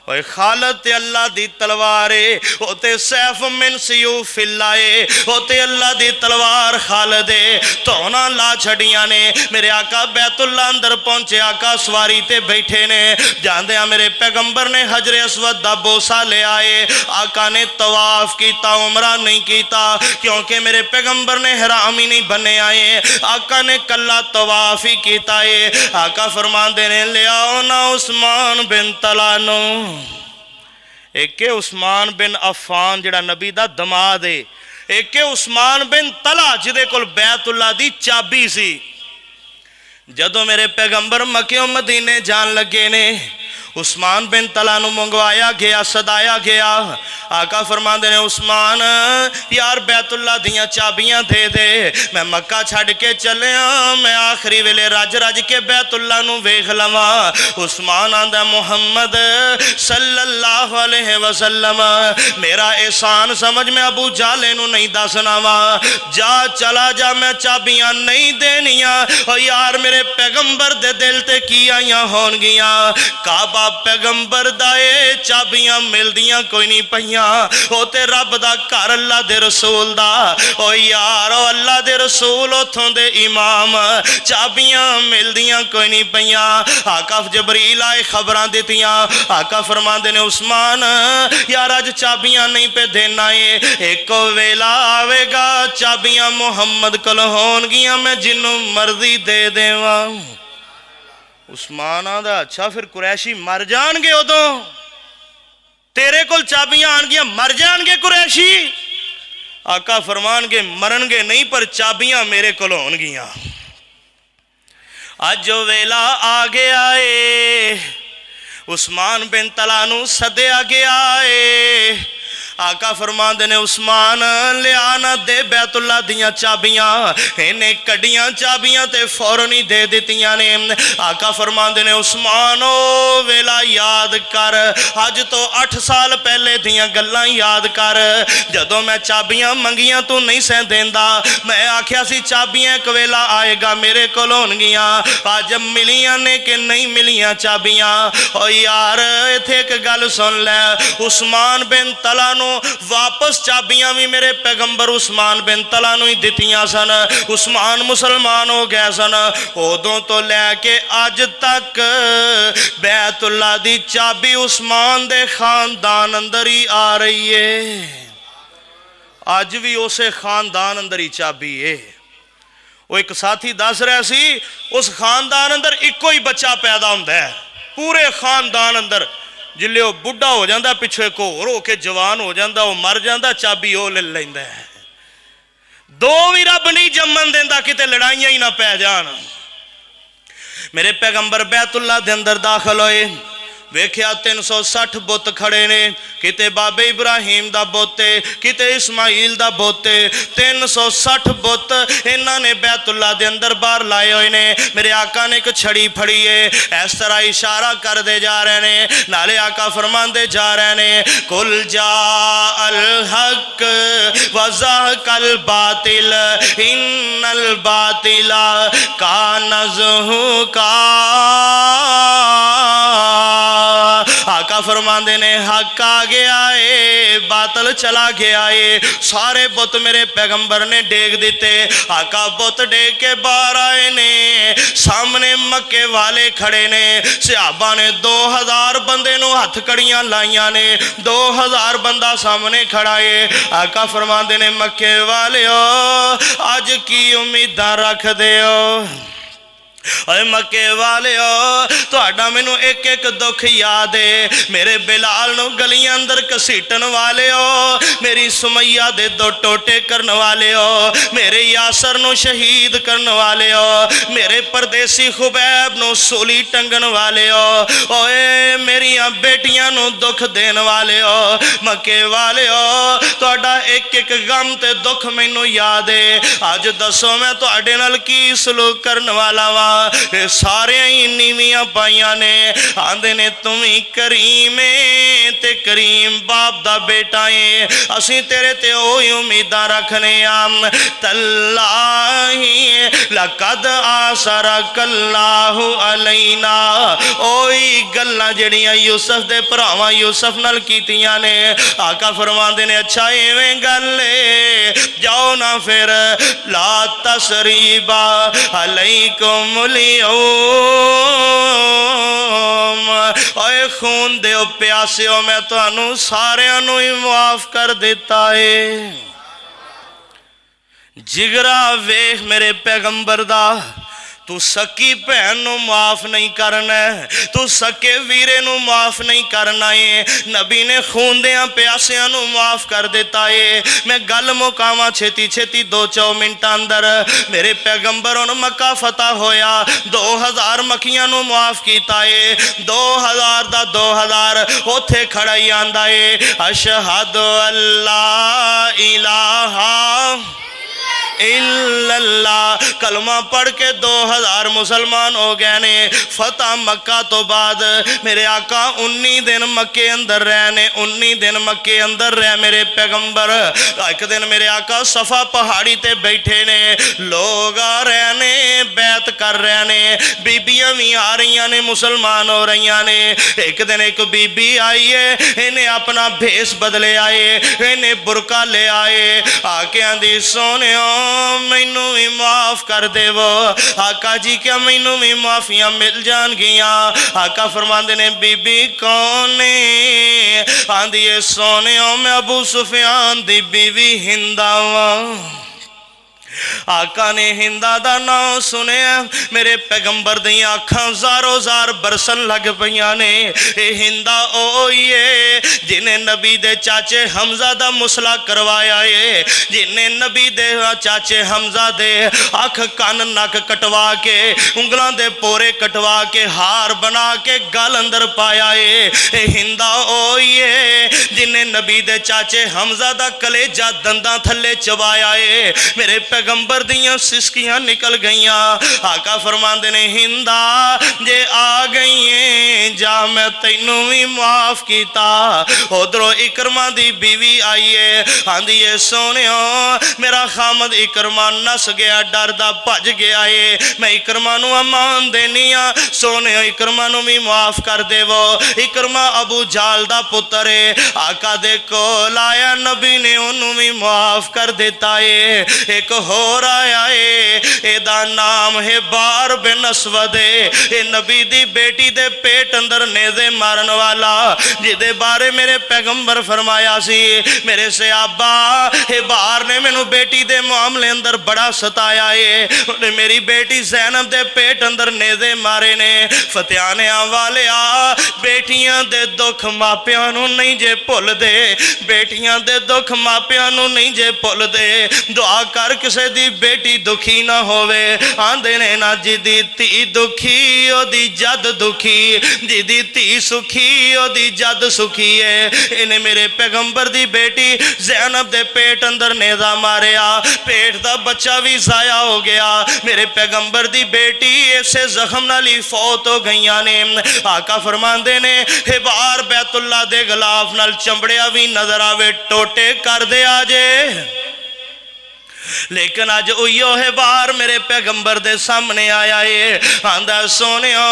S1: ओए खालिद ते अल्लाह दी तलवार है, ओ ते सैफ मिन सियूफिल्लाह है, ओ ते अल्लाह दी तलवार खालिद है, धौना ला छड़ियां ने। मेरे आका बैतुल्ला अंदर पहुंचे, आका सवारी ते बैठे ने। जांदे मेरे पैगंबर ने हजरे अस्वद दा बोसा ले आए। आका ने तवाफ कीता, उमरा नहीं कीता, क्योंकि मेरे पैगंबर ने हराम ही नहीं बने आए। आका ने कल्ला तवाफ ही कीता है। आका फरमांदे ने ले आओ ना उस्मान बिन तलानो। एक उस्मान बिन अफान जिहड़ा नबी दा दमाद है, एक उस्मान बिन तला जिहदे कोल बैतुल्ला दी चाबी सी। जदों मेरे पैगंबर मक्के मदीने जान लगे ने, उस्मान बिन तला नूं मंगवाया गया, सदाया गया। आका फरमांदे ने उस्मान यार बैतुल्ला दियां चाबियां दे दे, मैं मक्का छड़ के चलिया, मैं आखिरी वेले रज रज के बैतुल्ला नूं वेख लवां। उस्मान आंदा मुहम्मद सल्लल्लाहु अलैहि वसल्लम मेरा एहसान समझ, मैं अबू जाले नूं नहीं दसना वा, जा चला जा, मैं चाबियां नहीं देनियां। ओ यार मेरे पैगंबर दे दिल ते की आईयां होणगियां, काबा पैगंबर दा ए चाबियां मिलदियां कोई नहीं पईयां, ओ ते रब दा घर अल्लाह दे रसूल दा। ओ यार ओ अल्लाह दे रसूल उथों दे इमाम, चाबियां मिलदियां कोई नहीं पईयां। आका जबरील आए खबरां दित्तियां। आका फरमांदे ने उस्मान यार अज चाबियां नहीं पे देना है, एक वेला आवेगा चाबियां मुहम्मद कोल होणगियां, मैं जिन्नू मर्जी दे देवां। उस्मान आंदा अच्छा फिर कुरैशी मर जाणगे, उदों तेरे कोल चाबियां आणगियां मर जाणगे कुरैशी। आका फरमानगे मरनगे नहीं पर चाबियां मेरे कोल होणगियां। अज जो वेला आ गया है, उस्मान बिन तला नूं सद्या गया है। आका फरमांदे ने उस्मान लिया ना दे बैतुल्ला दियां चाबियां। इन्हें कड्डियां चाबियां ते फौरन ही दे दित्तियां ने। आका फरमांदे ने उस्मान ओ वेला याद कर, अज तो 8 साल पहले दियां गल्लां याद कर, जदों मैं चाबियां मंगियां तू नहीं सह देंदा, मैं आख्या सी चाबियां एक वेला आएगा मेरे कोल होणगियां। अज मिलियां ने कि नहीं मिलियां चाबियां। ओ यार इत्थे एक गल सुन लै, उस्मान बिन तला नूं वापस चाबियां भी मेरे पैगंबर उस्मान बिन तला नूं ही दित्तियां सन। उस्मान मुसलमान हो गए सन। उदों तो लैके अज तक बैतुल्ला दी चाबी उस्मान दे खानदान अंदर ही आ रही है। अज भी उसे खानदान अंदर ही चाबी है। वो एक साथी दस रहा सी, उस खानदान अंदर इको ही बच्चा पैदा होंदा है, पूरे खानदान अंदर जिले वो बुढ़ा हो जाता, पिछे एक होर होके जवान हो जाता, वो मर जाता, चाबी वो ले लैंदा है। दो भी रब नहीं जमन देंदा, किते लड़ाइयां ही ना पै जान। मेरे पैगंबर बैतुल्ला दे अंदर दाखिल होए, वेख्या 360 बुत खड़े ने, किते बाबे इब्राहिम दा बुत है, किते इस्माइल दा बुत है। 360 बुत इन्हां ने बैतुल्ला दे अंदर बाहर लाए हुए ने। मेरे आका ने एक छड़ी फड़ी है, इस तरह इशारा करते जा रहे ने, नाले आका फरमांदे जा रहे ने, कुल जा अल हक वज़हकल बातिल इन्नल बातिला कान ज़हूका। आका फरमांदे ने हक आ गया है, बातल चला गया है। सारे बुत मेरे पैगंबर ने डेग दिते। आका बुत डेग के बाहर आए ने, सामने मक्के वाले खड़े ने। सहाबा ने 2000 बंदे नूं हथ कड़ियां लाइया ने, 2000 बंदा सामने खड़ा है। आका फरमांदे ने मक्के वाले अज की उम्मीदां रख दे हो। ओए मक्के वालिओ तुहाडा मैनू एक एक दुख याद है। मेरे बिलाल नू गलियां अंदर घसीटन वालिओ, मेरी सुमैया दे दो टोटे करन वालिओ, मेरे यासर नू शहीद करन वालिओ, मेरे परदेसी खुबैब नू सूली टंगन वालिओ, ओए मेरिया बेटियां नू दुख देन वालिओ, मक्के वालिओ तुहाडा एक एक गम ते दुख मैनू याद है। अज दसो मैं तुहाडे नाल की सलूक करन वाला वा। सारे ही नीवियां पाइया ने, आंदे ने तुम ही करीम ते करीम बाप दा बेटा है, असी तेरे ते ओही उम्मीदां रखने आं। तल्लाही लकद आसरा कल्लाहु अलैना, ओही गल्लां जड़ियां यूसुफ दे भरावां यूसुफ नाल कीतियां ने। आका फरमांदे ने अच्छा इवें गल जाओ ना फिर, ला तसरीबा अलैकुम ओए खून दे प्यासिओ मैं तुहानू सारियां नू ही माफ कर दिता है। जिगरा वेख मेरे पैगंबर दा, तू सकी भैन नू माफ नहीं करना, तू सके वीरे नू माफ नहीं करना है। नबी ने खून दियां प्यासियां नू माफ कर दिता है। मैं गल मुकावा छेती छेती 2-4 मिनटां अंदर। मेरे पैगंबर हुण मक्का फतह होया, 2000 मक्खियां नू माफ कीता है। 2000 दा 2000 उत्थे खड़ा ही आंदा है, अशहदु अल्ला इलाहा इल्लल्लाह। कलमा पढ़ के 2000 मुसलमान हो गए ने। फतह मक्का तो बाद मेरे आका 19 दिन मक्के अंदर रहे ने, 19 दिन मक्के अंदर रहे मेरे पैगंबर। एक दिन मेरे आका सफा पहाड़ी ते बैठे ने, लोग आ रहे ने, बैत कर रहे ने, बीबियां भी आ रही ने, मुसलमान हो रही ने। एक दिन एक बीबी आई है, इन्हें अपना भेस बदले आए, इन्हें बुरका ले आए, आके आंदी सोने मैनू भी माफ कर देवो। आका जी क्या मैनू भी माफियां मिल जाएगियां? आका फरमांदे ने बीबी कौन ने? आंदी है सोने मैं अबू सुफियान दी बीवी हिंदा वां। आका ने हिंदा दा नाम सुनिया, मेरे पैगंबर दी अखां ज़ारो ज़ार बरसन लग पईयां ने। हिंदा ओही है जिन्हें नबी दे चाचे हमजा दा मुसला करवाया है, जिन्हें नबी दे चाचे हमजा दे अख कन नक कटवा के, उंगलों दे पोरे कटवा के, हार बना के गल अंदर पाया है। हिंदा ओही है जिन्हें नबी दे चाचे हमजा दा कलेजा दंदा थले चबाया है। मेरे पैगंबर दियां सिसकियां निकल गईयां। आका फरमांदे ने हिंदा जे आ गई है जा मैं तैनू भी माफ कीता। उधरों इकरमा दी बीवी आई है, आंदी है सोनियो मेरा खामद इकरमा नस गया, डरदा भज गया है, मैं इकरमा नू अमान देनी आ, सोनियो इकरमा नू भी माफ कर देवो। इकरमा अबू जाल दा पुत्र है, आका दे कोल आया, नबी ने उन्होंने भी माफ कर दिता है। एक होर आया है, एदा नाम है बार बिन असवद, ये नबी दी बेटी दे पेट अंदर नेज़े मारन वाला, जिदे बारे मेरे पैगंबर फरमाया सी मेरे सहाबा हे बार ने मैनू बेटी दे मामले अंदर बड़ा सताया है, उन्हें मेरी बेटी ज़ैनब दे पेट अंदर नेज़े मारे ने। फतियाने वाले आ बेटियां दे दुख मापियां नू नहीं जे भुल दे, बेटियां दे दुख मापियां नू नहीं जे भुल दे। दुआ कर किसे दी बेटी दुखी ना होवे। आंदे ने ना जिदी धी दुखी ओदी जद दुखी, जिदी धी सुखी ओदी जद सुखी है। इन्हें मेरे पैगंबर दी बेटी ज़ैनब दे पेट अंदर नेज़ा मारिया, पेट दा बच्चा भी जाया हो गया। मेरे पैगंबर दी बेटी इसे जख्म नाल ही फौत हो गईयां ने। आका फरमांदे ने हे बार बैतुल्ला दे गलाफ नाल चंबड़िया भी नजर आवे टोटे कर दे आजे, लेकिन अज उइयो है बार मेरे पैगंबर दे सामने आया है। आंदा सोनियो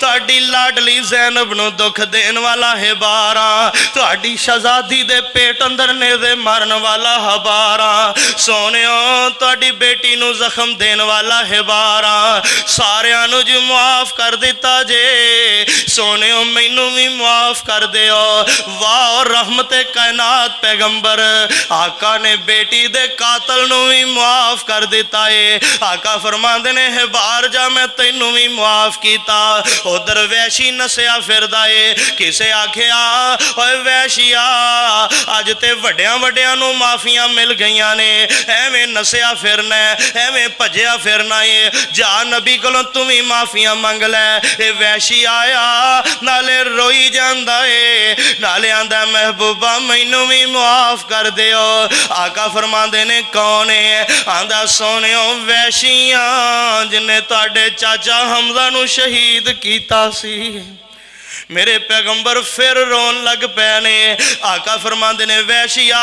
S1: तुहाडी लाडली ज़ैनब नू दुख देन वाला है बारा, तुहाडी शहजादी दे पेट अंदर नेज़े मारन वाला है बारा। सोनियो तुहाडी बेटी नू जख्म देन वाला है बारा, सारियां नू जी माफ कर दिता जे। सोनियो मैनू भी माफ कर दियो। वाह रहमत कायनात पैगंबर। आका ने बेटी दे कातल नू तैनू भी मुआफ कर दिता है। आका फरमांदे ने है बाहर जा मैं तैनू भी मुआफ किया। उधर वैशी नसिया फिरदा है। किसे आखिया ओए वैशिया अज ते वड्डियां वड्डियां नू माफियां मिल गईयां ने, एवें नसिया फिरना है, एवें भजया फिरना है, जा नबी कोलों तू भी माफियां मंग लै। ये वैशी आया नाले रोई जांदा है, नाले आंदा महबूबा मैनू भी मुआफ कर दिओ। आका फरमांदे ने कौन है? आंदा सोनियो वैशियां जिन्हें तुहाडे चाचा हमजा नू शहीद कीता सी। मेरे पैगंबर फिर रोन लग पे ने। आका फरमांदे ने वैशिया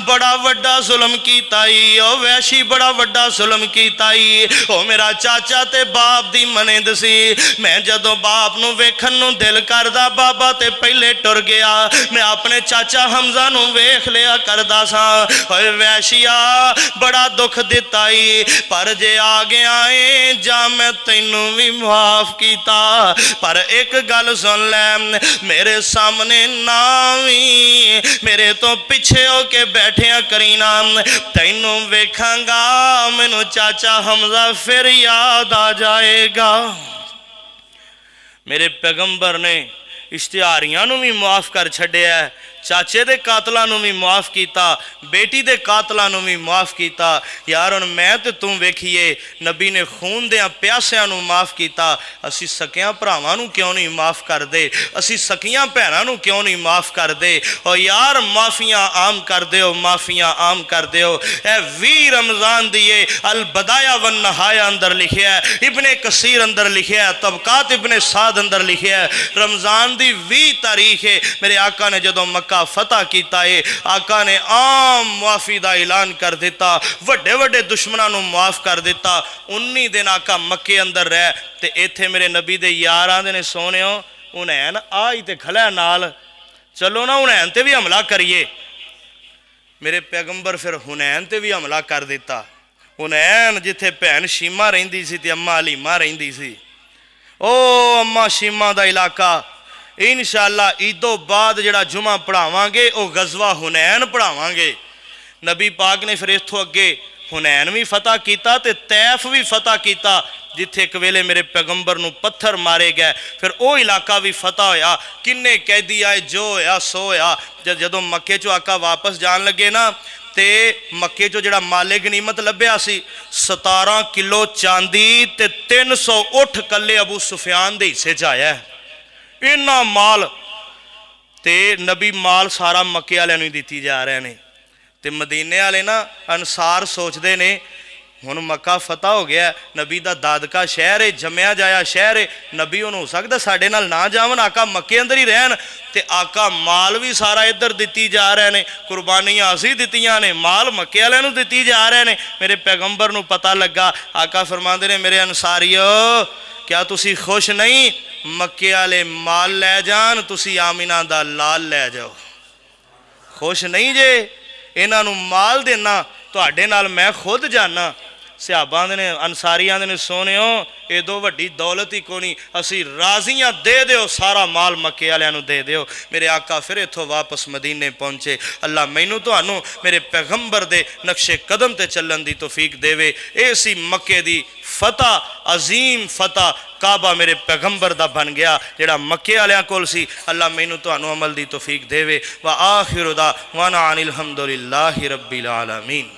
S1: बड़ा वड्डा जुल्म कीता ई, ओ वैशी बड़ा वड्डा जुल्म कीता ई। ओ मेरा चाचा ते बाप दी मनेंद सी, मैं जदों बाप नू वेखन नू दिल करदा बाबा ते पहले टुर गया, मैं अपने चाचा हमजा नू वेख लिया करदा सा। ओए वैशिया बड़ा दुख दिता ई, पर जे आ गया है जा मैं तैनू भी माफ कीता। पर एक गल सुन मेरे सामने ना भी मेरे तो पिछे होके बैठिया करीना, तैनू वेखांगा मैनू चाचा हमजा फिर याद आ जाएगा। मेरे पैगंबर ने इश्तिहारियां नू भी मुआफ कर छड्या, चाचे दे कातलां नू भी मुआफ किया, बेटी दे कातलां नू भी मुआफ किया। यार हुण मैं ते तू वेखीए नबी ने खून देयां प्यासियां नू माफ़ किया, असी सकियां भरावां नू क्यों नहीं माफ़ कर दे, असी सकियां भैणां नू क्यों नहीं माफ़ कर दे। और यार माफ़ियां आम कर दिओ, माफ़ियां आम कर दिओ। ए 20 रमज़ान दिए अल बदाया वन नहाया अंदर लिखिया है, इब्ने कसीर अंदर लिखिया है, तबकात इब्ने साद अंदर लिखिया है। रमज़ान दी 20 तारीख है मेरे आका ने जदों मक्का फतह किया है, आका ने आम मुआफी का ऐलान कर दिता, वड्डे वड्डे दुश्मनों को मुआफ कर दिता। 19 दिन आका मक्के अंदर रह ते इत्थे मेरे नबी दे यार आंदे ने सोनियो हुनैन आ ही ते खला नाल, चलो ना हुनैन ते भी हमला करिए। मेरे पैगंबर फिर हुनैन ते भी हमला कर दिता। हुनैन जिथे भैन शीमा रहिंदी सी ते अम्मा हलीमा रहिंदी सी, ओ अम्मा शीमा दा इलाका इंशाअल्लाह ईदों बाद जिहड़ा जुमा पढ़ावांगे वो गज़वा हुनैन पढ़ावांगे। नबी पाक ने फिर इत्थों अगे हुनैन भी फतह किया ते तैफ भी फतह किया, जिथे एक वेले मेरे पैगंबर नू पत्थर मारे गए, फिर वो इलाका भी फतह होया। किन्ने कैदी आए, जो होया सो होया। जदों मक्के चो आका वापस जान लगे ना ते मक्के चो जिहड़ा माले गनीमत लभ्या सी 17 किलो चांदी ते 300 उठ कल्ले अबू सुफियान दे हिस्से च आया है। इन्ना माल ते नबी माल सारा मक्के वालियां नूं दित्ती जा रहे ने ते मदीने वाले ना अंसार सोचते ने हुण मक्का फतह हो गया, नबी दा दादका शहर है, जम्या जाया शहर है, नबी हुण हो सकदा साडे नाल ना जावन, आका मक्के अंदर ही रहन। ते आका माल भी सारा इधर दित्ती जा रहे ने, कुर्बानियां असीं दित्तियां ने, माल मक्के वालियां नूं दित्ती जा रहे ने। मेरे पैगंबर नूं पता लगा, आका फरमांदे ने मेरे अंसारियो क्या तुसी खुश नहीं, मक्के वाले माल लै जान, तुसी आमिना दा लाल लै जाओ। खुश नहीं जे इन्हां नूं माल देना, तुहाडे नाल मैं खुद जाना। सहाबा ने अंसारियां ने सोनियो एदो वड्डी दौलत ही कोनी, असी राजियां दे दिओ, सारा माल मक्के वालियां नूं दे दिओ। मेरे आका फिर इत्थों वापस मदीने पहुंचे। अल्लाह मैनू तुहानू मेरे पैगंबर दे नक्शे कदम ते चलन दी तौफीक देवे। ये सी मक्के दी फतह, अजीम फतह। काबा मेरे पैगंबर दा बन गया जिहड़ा मक्के वालियां कोल सी। अल्लाह मैनू तुहानू अमल दी तौफीक देवे। व आखिरु दावाना अनिल हम्दुलिल्लाहि रब्बिल आलमीन।